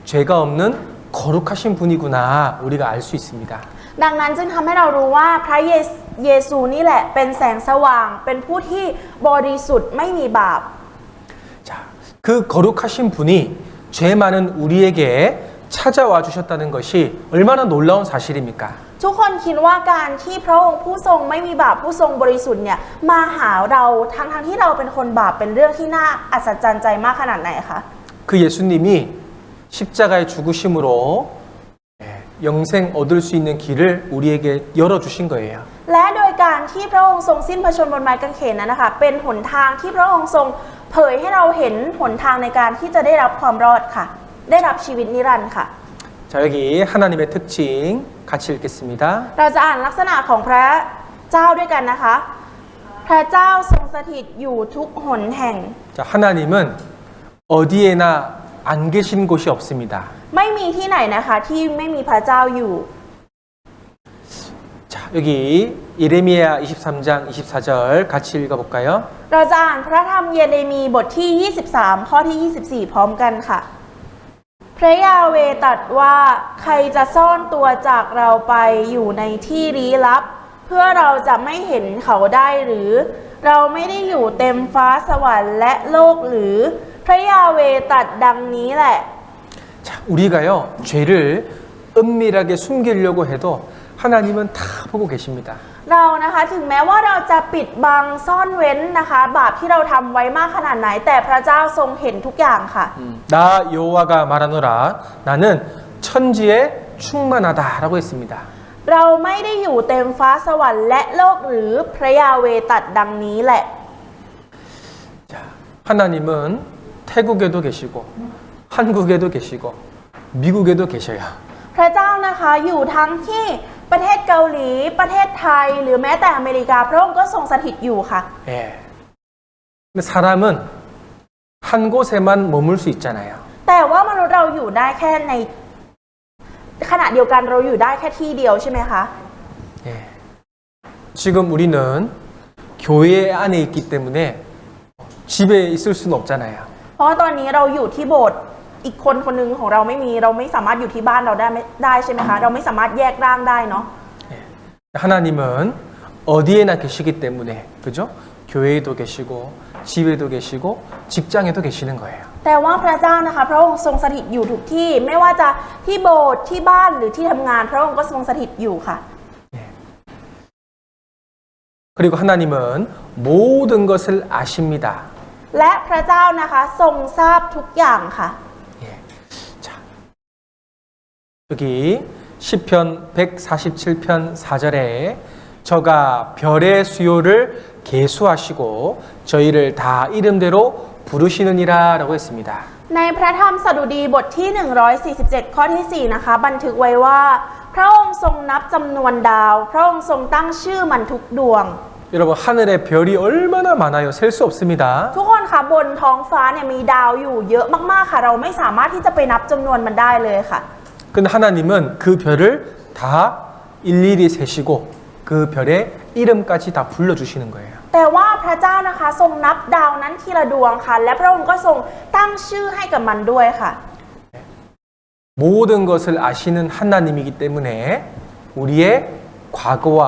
죄가 없는 거룩하신 분이구나 우리가 알 수 있습니다. ดังนั้นจึงทำให้เรารู้ว่าพระเยซูนี่แหละเป็นแสงสว่างเป็นผู้ที่บริสุทธิ์ไม่มีบาป 자, 그 거룩하신 분이 죄 많은 우리에게 찾아와 주셨다는 것이 얼마나 놀라운 사실입니까? ทุกคนคิดว่าการที่พระองค์ผู้ทรงไม่มีบาปผู้ทรงบริสุทธิ์เนี่ยมาหาเราทั้งที่เราเป็นคนบาปเป็นเรื่องที่น่าอัศจรรย์ใจมากขนาดไหนคะ 그 예수님이 십자가의 죽으심으로 영생 얻을 수 있는 길을 우리에게 열어주신 거예요. และโดยการที่พระองค์ทรงสิ้นพระชนม์บนไม้กางเขนนั้นนะคะเป็นหนทางที่พระองค์ทรงเผยให้เราเห็นหนทางในการที่จะได้รับความรอดค่ะได้รับชีวิตนิรันดร์ค่ะ 자, 여기 하나님의 특징 같이 읽겠습니다. เราจะอ่านลักษณะของพระเจ้าด้วยกันนะคะ พระเจ้าทรงสถิตอยู่ทุกหนแห่ง 자, 하나님은 어디에나 안 계신 곳이 없습니다. ไม่มีที่ไหนนะคะที่ไม่มีพระเจ้าอยู่ 자, 여기 예레미야 23장 24절 같이 읽어볼까요? เราจะอ่านพระธรรมเยเรมีบทที่ 23 ข้อที่ 24 พร้อมกันค่ะ พระยาเวห์ตรัสว่าใครจะซ่อนตัวจากเราไปอยู่ในที่ลี้ลับ เพื่อเราจะไม่เห็นเขาได้หรือ เราไม่ได้อยู่เต็มฟ้าสวรรค์และโลกหรือ พระยาเวห์ตรัสดังนี้แหละ 자, 우리가요 죄를 은밀하게 숨기려고 해도 하나님은 다 보고 계십니다. เรานะคะถึงแม้ว่าเราจะปิดบังซ่อนเว้นนะคะบาปที่เราทำไว้มากขนาดไหนแต่พระเจ้าทรงเห็นทุกอย่างค่ะ 나 여호와가 말하노라 나는 천지에 충만하다라고 했습니다. เราไม่ได้อยู่เต็มฟ้าสวรรค์และโลกหรือพระยาเวห์ตรัสดังนี้แหละ 자, 하나님은 태국에도 계시고 한국에도 계시고 미국에도 계셔요. พระเจ้านะคะอยู่ทั้งที่ประเทศเกาหลีประเทศไทยหรือแม้แต่อเมริกาพระองค์ก็ทรงสถิตอยู่ค่ะ 예. 근데 사람은 한 곳에만 머물 수 있잖아요. แต่ว่ามนุษย์เราอยู่ได้แค่ในขณะเดียวกันเราอยู่ได้แค่ที่เดียวใช่ไหมคะ 예. 지금 우리는 교회 안에 있기 때문에 집에 있을 수는 없잖아요. เพราะว่าตอนนี้เราอยู่ที่โบสถ์อีกคนหนึ่งของเราไม่สามารถอยู่ที่บ้านเราได้ใช่ไหมคะเราไม่สามารถแยกร่างได้เนาะ 예. 하나님은 어디에나 계시기 때문에 그죠? 교회에도 계시고 집에도 계시고 직장에도 계시는 거예요. แต่ว่าพระเจ้านะคะพระองค์ทรงสถิตอยู่ทุกที่ไม่ว่าจะที่โบสถ์ที่บ้านหรือที่ทำงานพระองค์ก็ทรงสถิตอยู่ค่ะ 예. 그리고 하나님은 모든 것을 아십니다. และพระเจ้านะคะทรงทราบทุกอย่างค่ะ 예. 자, 여기 시편 147편 4절에 저가 별의 수요를 계수하시고 저희를 다 이름대로 부르시느니라라고 했습니다. ในพระธรรมสดุดีบทที่ 147 ข้อที่ 4 นะคะบันทึกไว้ว่า พระองค์ทรงนับจำนวนดาว พระองค์ทรงตั้งชื่อมันทุกดวง 여러분 하늘에 별이 얼마나 많아요. 셀 수 없습니다. ทุกคนคะบนท้องฟ้าเนี่ยมีดาวอยู่เยอะมากๆค่ะเราไม่สามารถที่จะไปนับจำนวนมันได้เลยค่ะ 근데 하나님은 그 별을 다 일일이 세시고 그 별의 이름까지 다 불러주시는 거예요. แต่ว่าพระเจ้านะคะทรงนับดาวนั้นทีละดวงค่ะและพระองค์ก็ทรงตั้งชื่อให้กับมันด้วยค่ะ 모든 것을 아시는 하나님이기 때문에 우리의 과거와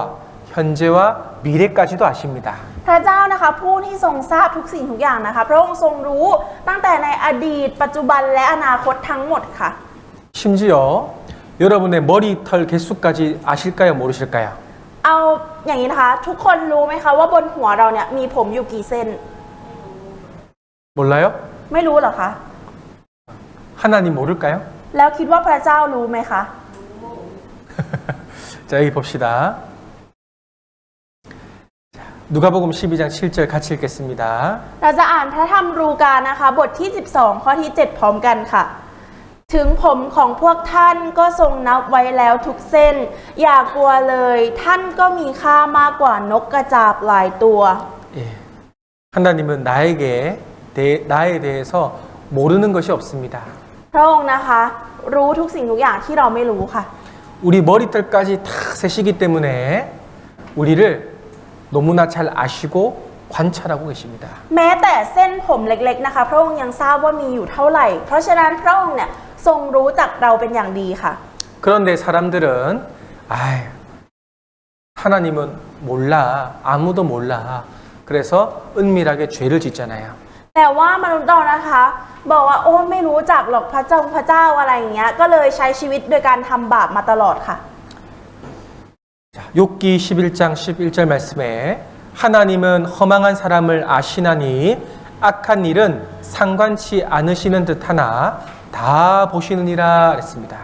현재와 미래까지도 아십니다. พระเจ้านะคะผู้ที่ทรงทราบทุกสิ่งทุกอย่างนะคะพระองค์ทรงรู้ตั้งแต่ในอดีตปัจจุบันและอนาคตทั้งหมดค่ะ 심지어 여러분의 머리털 개수까지 아실까요? 모르실까요? เอาอย่างนี้นะคะทุกคนรู้ไหมคะว่าบนหัวเราเนี่ยมีผมอยู่กี่เส้น 몰라요? ไม่รู้เหรอคะ 하나님 모를까요? แล้วคิดว่าพระเจ้ารู้ไหมคะ 자, 여기 봅시다. 자, 누가복음 12장 7절 같이 읽겠습니다. เราจะอ่านพระธรรมลูกานะคะบทที่ 12 ข้อที่ 7 พร้อมกันค่ะ ถึงผมของพวกท่านก็ทรงนับไว้แล้วทุกเส้น อย่ากลัวเลยท่านก็มีค่ามากกว่านกกระจาบหลายตัว 예. 하나님은 나에 대해서 모르는 것이 없습니다. พระองค์นะคะรู้ทุกสิ่งทุกอย่างที่เราไม่รู้ค่ะ 우리 머리털까지 다 세시기 때문에 우리를 너무나 잘 아시고 관찰하고 계십니다. แม้แต่เส้นผมเล็กๆนะคะพระองค์ยังทราบว่ามีอยู่เท่าไหร่ เพราะฉะนั้นพระองค์เนี่ยทรงรู้จักเราเป็นอย่างดีค่ะ 그런데 사람들은 하나님은 몰라. 아무도 몰라. 그래서 은밀하게 죄를 짓잖아요. แต่ว่ามนุษย์เรานะคะบอกว่าโอ้ไม่รู้จักหรอกพระเจ้าอะไรอย่างเงี้ยก็เลยใช้ชีวิตโดยการทำบาปมาตลอดค่ะ 자, 욥기 11장 11절 말씀에 하나님은 허망한 사람을 아시나니 악한 일은 상관치 않으시는 듯하나 다 보시느니라 그랬습니다.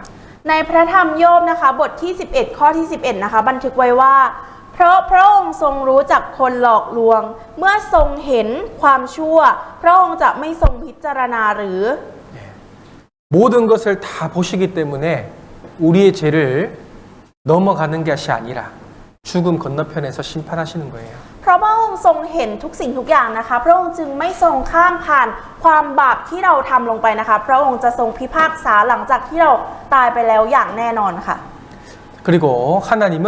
ในพระธรรมโยบนะคะบทที่11ข้อที่11นะคะบันทึกไว้ว่าเพราะพระองค์ทรงรู้จักคนหลอกลวงเมื่อทรงเห็นความชั่วพระองค์จะไม่ทรงพิจารณาหรือ 모든 것을 다 보시기 때문에 우리의 죄를 넘어가는 것이 아니라 죽음 건너편에서 심판하시는 거예요. เพราะพระองค์ทรงเห็นทุกสิ่งทุกอย่างนะคะพระองค์จึงไม่ทรงข้ามผ่านความบาปที่เราทำลงไปนะคะพระองค์จะทรงพิพากษาหลังจากที่เราตายไปแล้วอย่างแน่นอนค่ะ 그리고 하나님은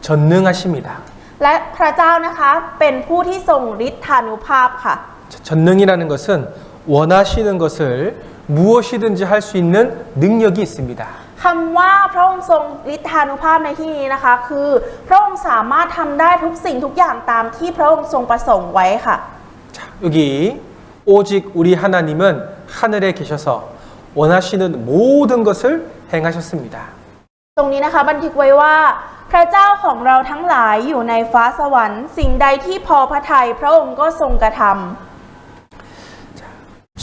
전능하십니다. และพระเจ้านะคะเป็นผู้ที่ทรงฤทธานุภาพค่ะ 전능이라는 것은 원하시는 것을 무엇이든지 할 수 있는 능력이 있습니다. คำว่าพระองค์ทรงฤทธานุภาพในที่นี้นะคะคือพระองค์สามารถทำได้ทุกสิ่งทุกอย่างตามที่พระองค์ทรงประสงค์ไว้ค่ะ 자, 여기 오직 우리 하나님은 하늘에 계셔서 원하시는 모든 것을 행하셨습니다. ตรงนี้นะคะบันทึกไว้ว่าพระเจ้าของเราทั้งหลายอยู่ในฟ้าสวรรค์สิ่งใดที่พอพระทัยพระองค์ก็ทรงกระทำ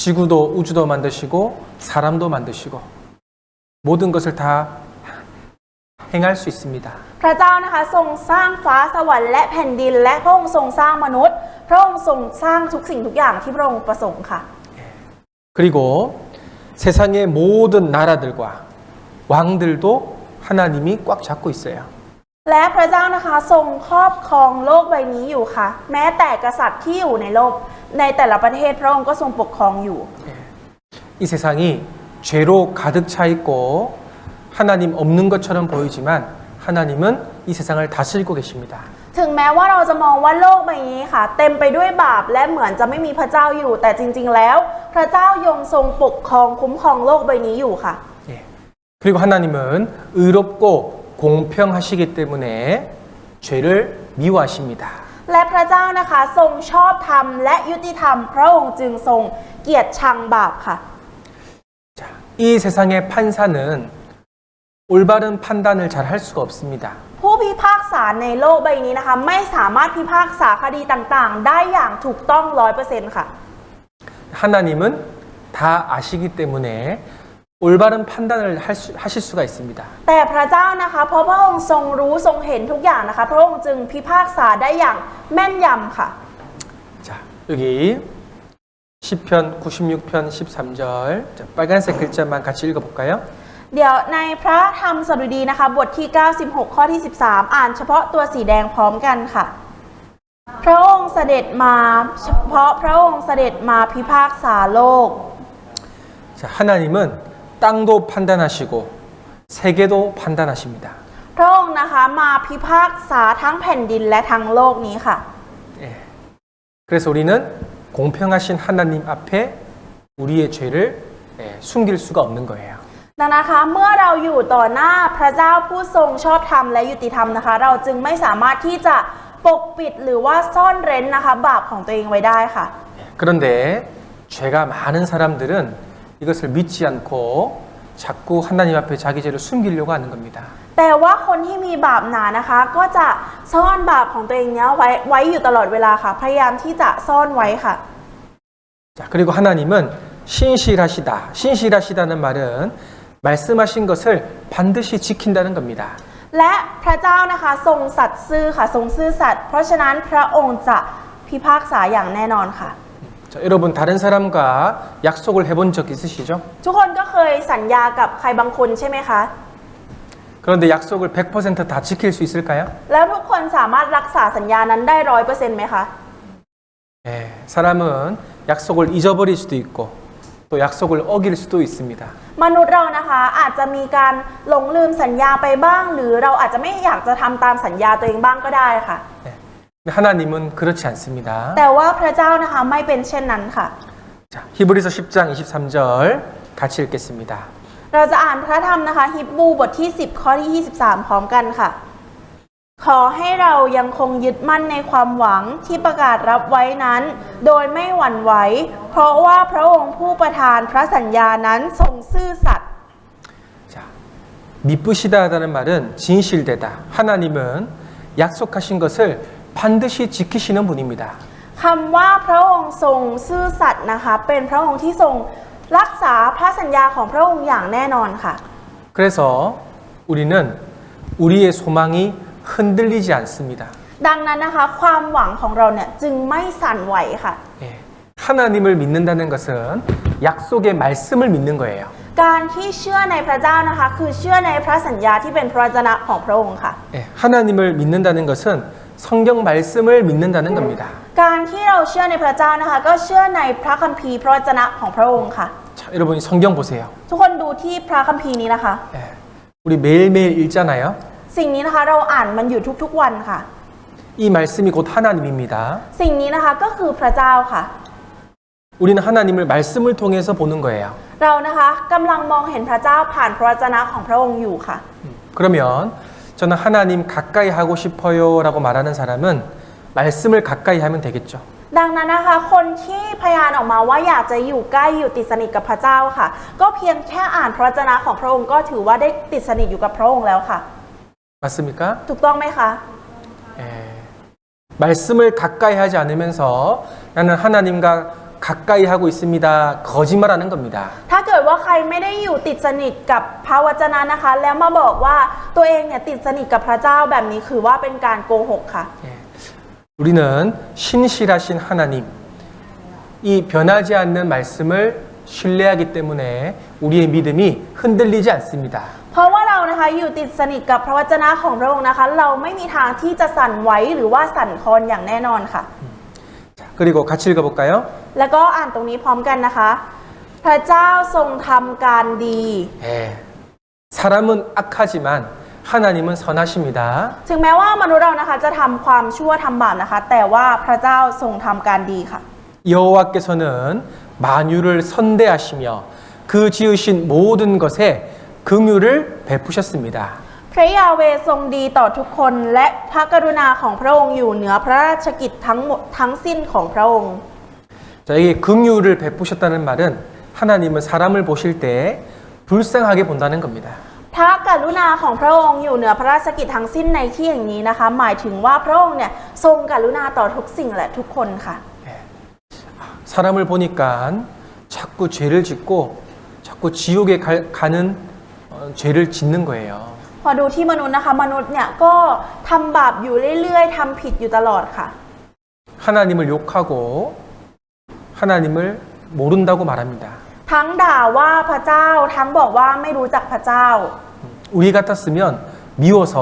지구도 우주도 만드시고 사람도 만드시고 모든 것을 다 행할 수 있습니다. พระเจ้านะคะทรงสร้างฟ้าสวรรค์และแผ่นดินและพระองค์ทรงสร้างมนุษย์พระองค์ทรงสร้างทุกสิ่งทุกอย่างที่พระองค์ประสงค์ค่ะ 그리고 세상의 모든 나라들과 왕들도 하나님이 꽉 잡고 있어요. และพระเจ้านะคะทรงครอบครองโลกใบนี้อยู่ค่ะ แม้แต่กษัตริย์ที่อยู่ในโลกในแต่ละประเทศพระองค์ก็ทรงปกครองอยู่ 이 세상이 죄로 가득 차 있고 하나님 없는 것처럼 보이지만 하나님은 이 세상을 다스리고 계십니다. ถึงแม้ว่าเราจะมองว่าโลกใบนี้ค่ะเต็มไปด้วยบาปและเหมือนจะไม่มีพระเจ้าอยู่ แต่จริงๆแล้วพระเจ้ายังทรงปกครองคุ้มครองโลกใบนี้อยู่ค่ะ 그리고 하나님은 의롭고 공평하시기 때문에 죄를 미워하십니다. และพระเจ้านะคะทรงชอบธรรมและยุติธรรมพระองค์จึงทรงเกลียดชังบาปค่ะ 자, 이 세상의 판사는 올바른 판단을 잘 할 수가 없습니다. ผู้พิพากษาในโลกใบนี้นะคะไม่สามารถพิพากษาคดีต่างๆ ได้อย่างถูกต้อง 100% ค่ะ 하나님은 다 아시기 때문에 올바른 판단을 하실 수가 있습니다. แต่พระเจ้านะคะเพราะพระองค์ทรงรู้ทรงเห็นทุกอย่างนะคะพระองค์จึงพิพากษาได้อย่างแม่นยำค่ะ 자, 여기 시편 96편 13절 자, 빨간색 글자만 같이 읽어볼까요? เดี๋ยวในพระธรรมสดุดีนะคะบทที่96ข้อที่13อ่านเฉพาะตัวสีแดงพร้อมกันค่ะ พระองค์เสด็จมาเฉพาะพระองค์เสด็จมาพิพากษาโลก 자, 하나님은 땅도 판단하시고 세계도 판단하십니다. พระองค์นะคะมาพิพากษาทั้งแผ่นดินและทั้งโลกนี้ค่ะ 예. 그래서 우리는 공평하신 하나님 앞에 우리의 죄를 숨길 수가 없는 거예요. ดังนะคะเมื่อเราอยู่ต่อหน้าพระเจ้าผู้ทรงชอบธรรมและยุติธรรมนะคะเราจึงไม่สามารถที่จะปกปิดหรือว่าซ่อนเร้นนะคะบาปของตัวเองไว้ได้ค่ะ 그런데 죄가 많은 사람들은 이것을 믿지 않고 자꾸 하나님 앞에 자기 죄를 숨기려고 하는 겁니다. แต่ว่าคนที่มีบาปหนานะคะก็จะซ่อนบาปของตัวเองเนี้ยไว้อยู่ตลอดเวลาค่ะพยายามที่จะซ่อนไว้ค่ะ 자, 그리고 하나님은 신실하시다. 신실하시다는 말은 말씀하신 것을 반드시 지킨다는 겁니다. และพระเจ้านะคะทรงสัตย์ซื่อค่ะทรงซื่อสัตย์เพราะฉะนั้นพระองค์จะพิพากษาอย่างแน่นอนค่ะ 자, 여러분 다른 사람과 약속을 해본 적 있으시죠? ทุกคนก็เคยสัญญากับใครบางคนใช่ไหมคะ 그런데 약속을 100%다 지킬 수 있을까요? แล้วทุกคนสามารถรักษาสัญญานั้นได้ 100% ไหมคะ 사람은 약속을 잊어버릴 수도 있고 또 약속을 어길 수도 있습니다. มนุษย์เรานะคะอาจจะมีการหลงลืมสัญญาไปบ้าง หรือเราอาจจะไม่อยากจะทำตามสัญญาตัวเองบ้างก็ได้ค่ะ 근데 하나님은 그렇지 않습니다. แต่ว่าพระเจ้านะคะไม่เป็นเช่นนั้นค่ะ 자, 히브리서 10장 23절 같이 읽겠습니다. เราจะอ่านพระธรรมนะคะฮิบรูบทที่10ข้อที่23พร้อมกันค่ะ ขอให้เรายังคงยึดมั่นในความหวังที่ประกาศรับไว้นั้น โดยไม่หวั่นไหวเพราะว่าพระองค์ผู้ประทานพระสัญญานั้นทรงซื่อสัตย์ 자, 미쁘시다라는 말은 진실되다. 하나님은 약속하신 것을 반드시 지키시는 분입니다. คำว่าพระองค์ทรงซื่อสัตย์นะคะเป็นพระองค์ที่ทรงรักษาพระสัญญาของพระองค์อย่างแน่นอนค่ะ 그래서 우리는 우리의 소망이 흔들리지 않습니다. ดังนั้นนะคะความหวังของเราเนี่ยจึงไม่สั่นไหวค่ะ 예, 하나님을 믿는다는 것은 약속의 말씀을 믿는 거예요. การที่เชื่อในพระเจ้านะคะคือเชื่อในพระสัญญาที่เป็นพระวจนะของพระองค์ค่ะ 예, 하나님을 믿는다는 것은 성경 말씀을 믿는다는 겁니다. การที่เราเชื่อในพระเจ้านะคะก็เชื่อในพระคัมภีร์พระวจนะของพระองค์ค่ะ 자, 여러분이 성경 보세요. ทุกคนดูที่พระคัมภีร์นี้นะคะ 예, 우리 매일매일 읽잖아요. สิ่งนี้นะคะเราอ่านมันอยู่ทุกๆวันค่ะ 이 말씀이 곧 하나님입니다. สิ่งนี้นะคะก็คือพระเจ้าค่ะ 우리는 하나님을 말씀을 통해서 보는 거예요. เรานะคะกำลังมองเห็นพระเจ้าผ่านพระวจนะของพระองค์อยู่ค่ะ 그러면 저는 하나님 가까이 하고 싶어요라고 말하는 사람은 말씀을 가까이 하면 되겠죠. ดังนั้นนะคะคนที่พยานออกมาว่าอยากจะอยู่ใกล้อยู่ติดสนิทกับพระเจ้าค่ะ ก็เพียงแค่อ่านพระวจนะของพระองค์ก็ถือว่าได้ติดสนิทอยู่กับพระองค์แล้วค่ะ 맞습니까? ถูกต้องไหมคะ 예. 말씀을 가까이 하지 않으면서 나는 하나님과 가까이 하고 있습니다. 거짓말하는 겁니다. ถ้าเกิดว่าใครไม่ได้อยู่ติดสนิทกับพระวจนะนะคะ แล้วมาบอกว่าตัวเองเนี่ยติดสนิทกับพระเจ้าแบบนี้คือว่าเป็นการโกหกค่ะ 예. 우리는 신실하신 하나님, 이 변하지 않는 말씀을 신뢰하기 때문에 우리의 믿음이 흔들리지 않습니다. เพราะว่าเรานะคะอยู่ติดสนิทกับพระวจนะของพระองค์นะคะ เราไม่มีทางที่จะสั่นไหวหรือว่าสั่นคลอนอย่างแน่นอนค่ะ 자, 그리고 같이 읽어볼까요? แล้วก็อ่านตรงนี้พร้อมกันนะคะ พระเจ้าทรงทำการดี 예. 사람은 악하지만 하나님은 선하십니다. ถึงแม้ว่ามนุษย์เรานะคะจะทำความชั่วทำบาปนะคะ แต่ว่าพระเจ้าทรงทำการดีค่ะ 여호와께서는 만유를 선대하시며 그 지으신 모든 것에 긍휼을 베푸셨습니다. พระยาเวห์ทรงดีต่อทุกคนและพระกรุณาของพระองค์อยู่เหนือพระราชกิจทั้งหมดทั้งสิ้นของพระองค์ 자, 이게 긍휼을 베푸셨다는 말은 하나님은 사람을 보실 때 불쌍하게 본다는 겁니다. พระกรุณาของพระองค์อยู่เหนือพระราชกิจทั้งสิ้นในที่อย่างนี้นะคะ หมายถึงว่าพระองค์เนี่ยทรงกรุณาต่อทุกสิ่งและทุกคนค่ะ 사람을 보니까 자꾸 죄를 짓고 자꾸 지옥에 가는 죄를 짓는 거예요. พอดูที่มนุษย์นะคะมนุษย์เนี่ยก็ทำบาปอยู่เรื่อยๆทำผิดอยู่ตลอดค่ะ 하나님을 욕하고 하나님을 모른다고 말합니다. ทั้งด่าว่าพระเจ้าทั้งบอกว่าไม่รู้จักพระเจ้า 우리 같았으면 미워서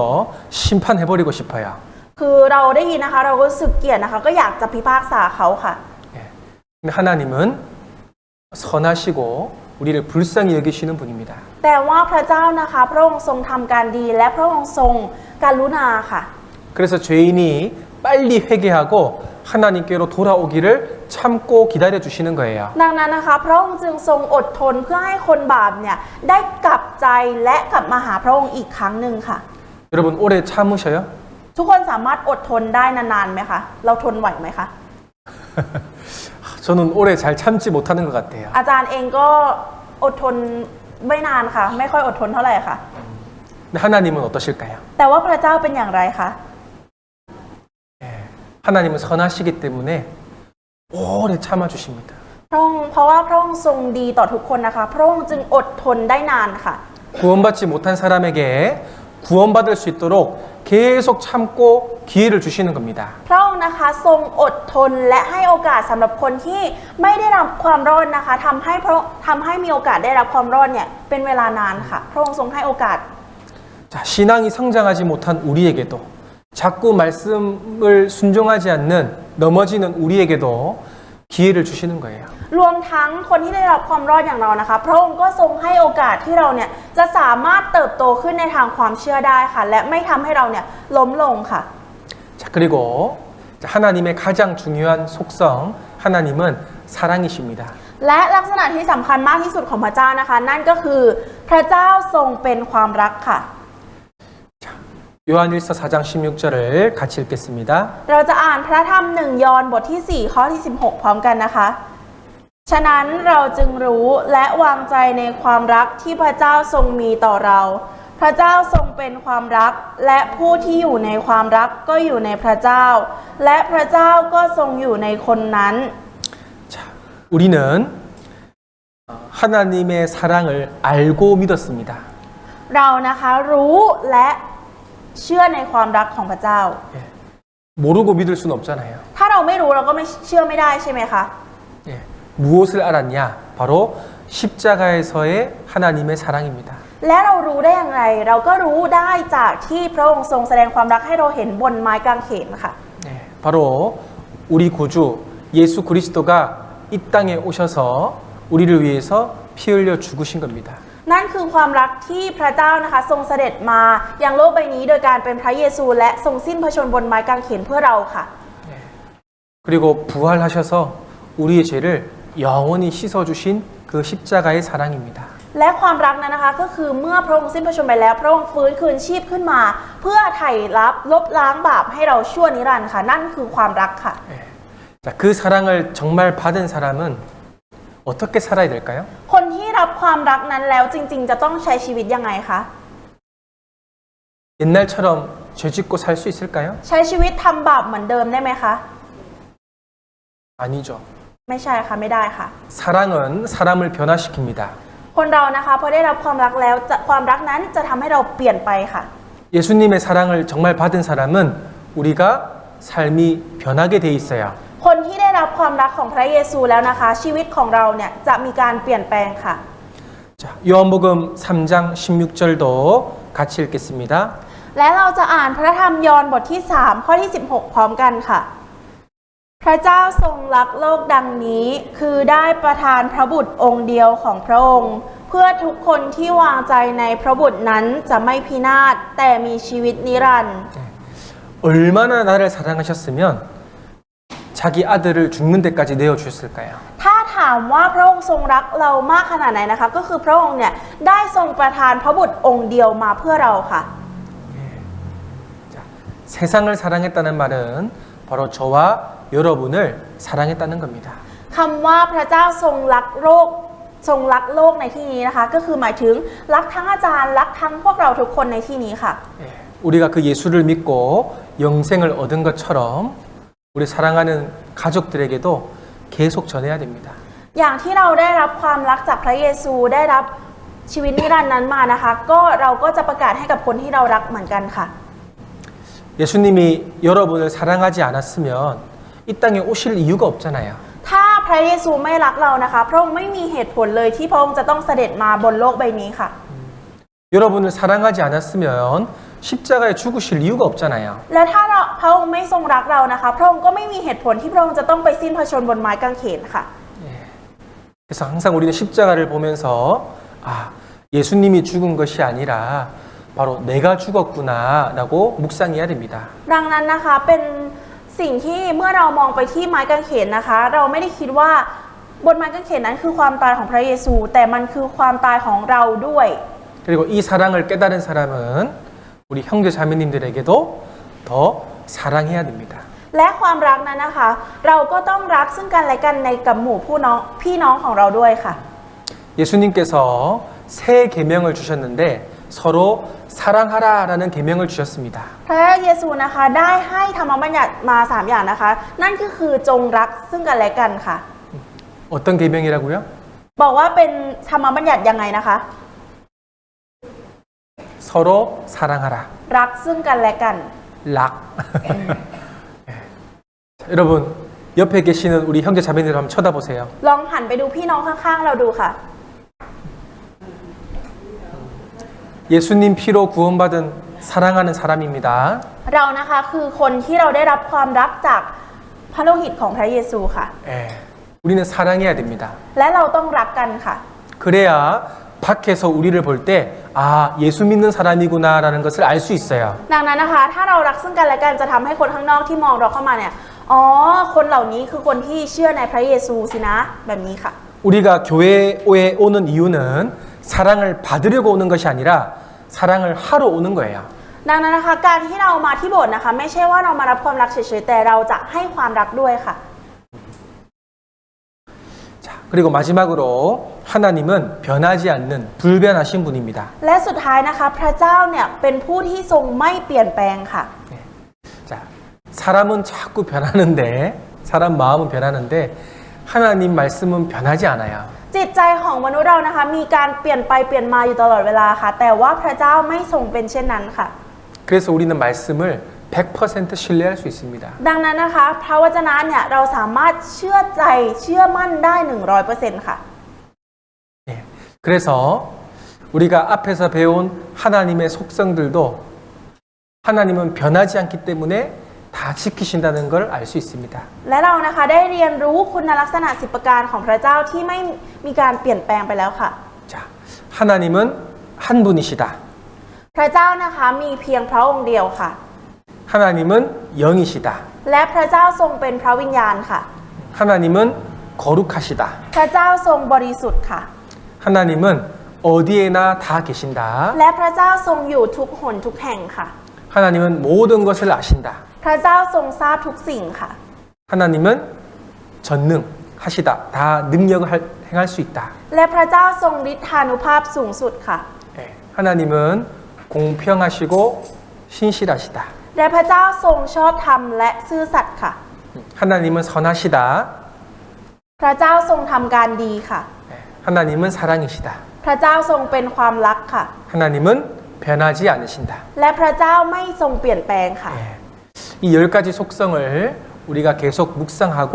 심판해버리고 싶어요. คือเราได้ยินนะคะเราก็รู้สึกเกลียดนะคะก็อยากจะพิพากษาเขาค่ะ 근데 하나님은 선하시고 우리를 불쌍히 여기시는 분입니다. แต่ว่าพระเจ้านะคะพระองค์ทรงทำการดีและพระองค์ทรงกรุณาค่ะ 그래서 죄인이 빨리 회개하고 하나님께로 돌아오기를 참고 기다려 주시는 거예요. ดังนั้นนะคะพระองค์จึงทรงอดทนเพื่อให้คนบาปเนี่ยได้กลับใจและกลับมาหาพระองค์อีกครั้งหนึ่งค่ะ 여러분 오래 참으셔요? ทุกคนสามารถอดทนได้นานๆไหมคะเราทนไหวไหมคะ 저는 오래 잘 참지 못하는 것 같아요. อาจารย์เองก็อดทนไม่นานค่ะ ไม่ค่อยอดทนเท่าไหร่ค่ะ 근데 하나님은 어떠실까요? แต่ว่าพระเจ้าเป็นอย่างไรคะ 하나님은 선하시기 때문에 오래 참아 주십니다. พระองค์เพราะว่าพระองค์ทรงดีต่อทุกคนนะคะ พระองค์จึงอดทนได้นานค่ะ 구원받지 못한 사람에게 구원받을 수 있도록 계속 참고 기회를 주시는 겁니다. พระองค์นะคะทรงอดทนและให้โอกาสสำหรับคนที่ไม่ได้รับความรอดนะคะทำให้มีโอกาสได้รับความรอดเนี่ยเป็นเวลานานค่ะ พระองค์ทรงให้โอกาส 자, 신앙이 성장하지 못한 우리에게도 자꾸 말씀을 순종하지 않는 넘어지는 우리에게도 기회를 주시는 거예요. รวมทั้งคนที่ได้รับความรอดอย่างเรานะคะพระองค์ก็ทรงให้โอกาสที่เราเนี่ยจะสามารถเติบโตขึ้นในทางความเชื่อได้ค่ะและไม่ทำให้เราเนี่ยล้มลงค่ะ 자, 그리고 하나님의 가장 중요한 속성, 하나님은 사랑이십니다. และลักษณะที่สำคัญมากที่สุดของพระเจ้านะคะนั่นก็คือพระเจ้าทรงเป็นความรักค่ะ 요한일서 4장 16절을 같이 읽겠습니다. เราจะอ่านพระธรรม1 ยอห์นบทที่ 4 ข้อที่ 16 พร้อมกันนะคะ ฉะนั้นเราจึงรู้และวางใจในความรักที่พระเจ้าทรงมีต่อเรา พระเจ้าทรงเป็นความรักและผู้ที่อยู่ในความรักก็อยู่ในพระเจ้า และพระเจ้าก็ทรงอยู่ในคนนั้น 자, 우리는 하나님의 사랑을 알고 믿었습니다. เรานะคะรู้และเชื่อในความรักของพระเจ้า 예. 모르고 믿을 수는 없잖아요. ถ้าเราไม่รู้เราก็ไม่เชื่อไม่ได้ใช่ไหมคะ 예. 무엇을 알았냐? 바로 십자가에서의 하나님의 사랑입니다. และเรารู้ได้อย่างไรเราก็รู้ได้จากที่พระองค์ทรงแสดงความรักให้เราเห็นบนไม้กางเขนค่ะ 예. 바로 우리 구주 예수 그리스도가 이 땅에 오셔서 우리를 위해서 피 흘려 죽으신 겁니다. นั่นคือความรักที่พระเจ้านะคะทรงเสด็จมายังโลกใบนี้โดยการเป็นพระเยซูและทรงสิ้นพระชนม์บนไม้กางเขนเพื่อเราค่ะ 예. 그리고 부활하셔서 우리의 죄를 영원히 씻어주신 그 십자가의 사랑입니다. และความรักนั้นนะคะก็คือเมื่อพระองค์สิ้นพระชนม์ไปแล้วพระองค์ฟื้นคืนชีพขึ้นมา เพื่อไถ่รับลบล้างบาปให้เราชั่วนิรันดร์ค่ะนั่นคือความรักค่ะ 예. 자, 그 사랑을 정말 받은 사람은 어떻게 살아야 될까요? คนที่รับความรักนั้นแล้วจริงๆจะต้องใช้ชีวิตยังไงคะ 옛날처럼 죄 짓고 살 수 있을까요? ใช้ชีวิตทำบาปเหมือนเดิมได้ไหมคะ 아니죠. ไม่ใช่ค่ะไม่ได้ค่ะ 사랑은 사람을 변화시킵니다. คนเรานะคะพอได้รับความรักแล้วความรักนั้นจะทำให้เราเปลี่ยนไปค่ะ 예수님의 사랑을 정말 받은 사람은 우리가 삶이 변하게 돼 있어요. คนที่ได้รับความรักของพระเยซูแล้วนะคะชีวิตของเราเนี่ยจะมีการเปลี่ยนแปลงค่ะ 자, 요한복음 3장 16절도 같이 읽겠습니다. และเราจะอ่านพระธรรมยอห์นบทที่ 3 ข้อที่ 16 พร้อมกันค่ะ พระเจ้าทรงรักโลกดังนี้คือได้ประทานพระบุตรองค์เดียวของพระองค์ เพื่อทุกคนที่วางใจในพระบุตรนั้นจะไม่พินาศแต่มีชีวิตนิรันดร์ 얼마나 나를 사랑하셨으면 자기 아들을 죽는 데까지 내어주셨을까요? ถ้าถามว่าพระองค์ทรงรักเรามากขนาดไหนนะคะก็คือพระองค์เนี่ยได้ทรงประทานพระบุตรองค์เดียวมาเพื่อเราค่ะ 자, 세상을 사랑했다는 말은 바로 저와 여러분을 사랑했다는 겁니다. คำว่าพระเจ้าทรงรักโลกในที่นี้นะคะก็คือหมายถึงรักทั้งอาจารย์รักทั้งพวกเราทุกคนในที่นี้ค่ะ 예, 우리가 그 예수를 믿고 영생을 얻은 것처럼 우리 사랑하는 가족들에게도 계속 전해야 됩니다. อย่างที่เราได้รับความรักจากพระเยซูได้รับชีวิตนิรันดร์นั้นมานะคะเราก็จะประกาศให้กับคนที่เรารักเหมือนกันค่ะ 예수님이 여러분을 사랑하지 않았으면 이 땅에 오실 이유가 없잖아요. ถ้าพระเยซูไม่รักเรานะคะพระองค์ไม่มีเหตุผลเลยที่พระองค์จะต้องเสด็จมาบนโลกใบนี้ค่ะ 여러분을 사랑하지 않았으면 십자가에 죽으실 이유가 없잖아요. และถ้าพระองค์ไม่ทรงรักเรานะคะพระองค์ก็ไม่มีเหตุผลที่พระองค์จะต้องไปสิ้นพระชนม์บนไม้กางเขนค่ะ 그래서 항상 우리는 십자가를 보면서 아, 예수님이 죽은 것이 아니라 바로 내가 죽었구나라고 묵상해야 됩니다. ดังนั้นนะคะเป็นสิ่งที่เมื่อเรามองไปที่ไม้กางเขนนะคะเราไม่ได้คิดว่าบนไม้กางเขนนั้นคือความตายของพระเยซูแต่มันคือความตายของเราด้วย 그리고 이 사랑을 깨달은 사람은 우리 형제 자매님들에게도 더 사랑해야 됩니다. และความรักนั้นนะคะเราก็ต้องรักซึ่งกันและกันในกับหมู่พี่น้องของเราด้วยค่ะ 예수님께서 새 계명을 주셨는데 서로 사랑하라라는 계명을 주셨습니다. พระเยซูนะคะได้ให้ธรรมบัญญัติมา3อย่างนะคะนั่นก็คือจงรักซึ่งกันและกันค่ะ 어떤 계명이라고요? บอกว่าเป็นธรรมบัญญัติยังไงนะคะ 서로 사랑하라. รักซึ่งกันและกัน 락. 예. 자, 여러분 옆에 계시는 우리 형제 자매님들 한번 쳐다보세요. ลองหันไปดูพี่น้องข้างๆเราดูค่ะ 예수님 피로 구원받은 사랑하는 사람입니다. เรานะคะคือคนที่เราได้รับความรักจากพ พระโลหิตของพระเยซูค่ะ 예, 우리는 사랑해야 됩니다. และเราต้องรักกันค่ะ 그래야 밖에서 우리를 볼 때 아, 예수 믿는 사람이구나라는 것을 알 수 있어요. ดังนั้นนะคะ ถ้าเรารักซึ่งกันและกันจะทำให้คนข้างนอกที่มองเราเข้ามาเนี่ยอ๋อคนเหล่านี้คือคนที่เชื่อในพระเยซูสินะแบบนี้ค่ะ 우리가 교회에 오는 이유는 사랑을 받으려고 오는 것이 아니라 사랑을 하러 오는 거예요. ดังนั้นนะคะการที่เรามาที่โบสถ์นะคะไม่ใช่ว่าเรามารับความรักเฉยๆแต่เราจะให้ความรักด้วยค่ะ 자, 그리고 마지막으로 하나님은 변하지 않는 불변하신 분입니다. และสุดท้ายนะคะพระเจ้าเนี่ยเป็นผู้ที่ทรงไม่เปลี่ยนแปลงค่ะ 자, 사람은 자꾸 변하는데 사람 마음은 변하는데 하나님 말씀은 변하지 않아요. จิตใจของมนุษย์เรานะคะมีการเปลี่ยนไปเปลี่ยนมาอยู่ตลอดเวลาค่ะ แต่ว่าพระเจ้าไม่ทรงเป็นเช่นนั้นค่ะ 그래서 우리는 말씀을 100% 신뢰할 수 있습니다. ดังนั้นนะคะพระวจนะเนี่ยเราสามารถเชื่อใจเชื่อมั่นได้ 100% ค่ะ 예, 그래서 우리가 앞에서 배운 하나님의 속성들도 하나님은 변하지 않기 때문에 다 지키신다는 걸 알 수 있습니다. และเรานะคะได้เรียนรู้คุณลักษณะ10ประการของพระเจ้าที่ไม่มีการเปลี่ยนแปลงไปแล้วค่ะ 자, 하나님은 한 분이시다. พระเจ้านะคะมีเพียงพระองค์เดียวค่ะ 하나님은 영이시다. และพระเจ้าทรงเป็นพระวิญญาณค่ะ 하나님은 거룩하시다. พระเจ้าทรงบริสุทธิ์ค่ะ 하나님은 어디에나 다 계신다. และพระเจ้าทรงอยู่ทุกหนทุกแห่งค่ะ 하나님은 모든 것을 아신다. พระเจ้าทรงทราบทุกสิ่งค่ะ 하나님은 전능하시다. 다 능력을 행할 수 있다. และพระเจ้าทรงฤทธานุภาพสูงสุดค่ะ 예, 하나님은 공평하시고 신실하시다. และพระเจ้าทรงชอบธรรมและซื่อสัตย์ค่ะ 하나님은 선하시다. พระเจ้าทรงทำการดีค่ะ 예, 하나님은 사랑이시다. พระเจ้าทรงเป็นความรักค่ะ 하나님은 변하지 않으신다. และพระเจ้าไม่ทรงเปลี่ยนแปลงค่ะ 예, 이 10가지 속성을 우리가 계속 묵상하고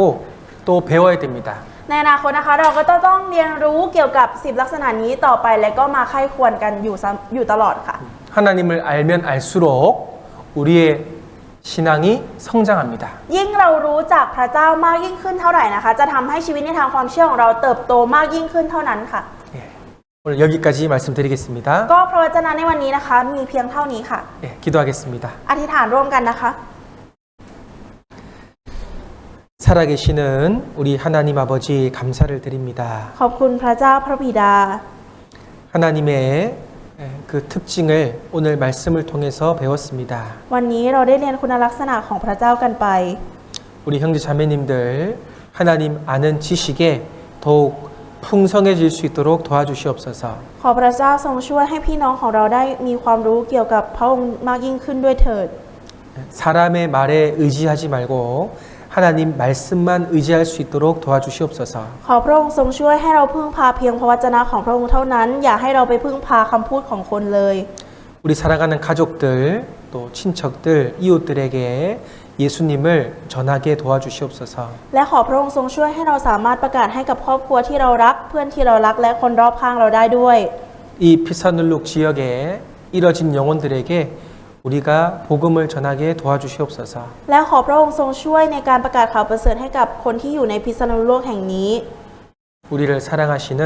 또 배워야 됩니다. ในอนาคตนะคะเราก็ต้องเรียนรู้เกี่ยวกับ10ลักษณะนี้ต่อไปและก็มาไข้ควรกันอยู่ตลอดค่ะ 하나님을 알면 알수록 우리의 신앙이 성장합니다. ยิ่งเรารู้จักพระเจ้ามากยิ่งขึ้นเท่าไหร่นะคะจะทำให้ชีวิตในทางความเชื่อของเราเติบโตมากยิ่งขึ้นเท่านั้นค่ะ 예, 오늘 여기까지 말씀드리겠습니다. ก็พระวจนะในวันนี้นะคะมีเพียงเท่านี้ค่ะ 예, 기도하겠습니다. อธิษฐานร่วมกันนะคะ 살아계시는 우리 하나님 아버지 감사를 드립니다. ขอบคุณพระเจ้าพระบิดา 하나님의 그 특징을 오늘 말씀을 통해서 배웠습니다. วันนี้เราได้เรียนคุณลักษณะของพระเจ้ากันไป 우리 형제 자매님들 하나님 아는 지식에 더욱 풍성해질 수 있도록 도와주시옵소서. ขอพระเจ้าทรงช่วยให้พี่น้องของเราได้มีความรู้เกี่ยวกับพระองค์มากยิ่งขึ้นด้วยเถิด 사람의 말에 의지하지 말고 하나님 말씀만 의지할 수 있도록 도와주시옵소서. ขอพระองค์ทรงช่วยให้เราพึ่งพาเพียงพระวจนะของพระองค์เท่านั้น อย่าให้เราไปพึ่งพาคำพูดของคนเลย 우리 사랑하는 가족들 또 친척들 이웃들에게 예수님을 전하게 도와주시옵소서. และขอพระองค์ทรงช่วยให้เราสามารถประกาศให้กับครอบครัวที่เรารักเพื่อนที่เรารักและคนรอบข้างเราได้ด้วย 이 피사눌룩 지역에 이뤄진 영혼들에게 우리가 복음을 전하게 도와주시옵소서. และขอพระองค์ทรงช่วยในการประกาศข่าวประเสริฐให้กับคนที่อยู่ในพิษณุโลกแห่งนี้ 우리를 사랑하시는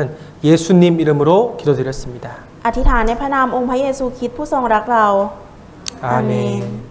예수님 이름으로 기도드렸습니다. อธิษฐานในพระนามองค์พระเยซูคริสต์ผู้ทรงรักเรา 아멘.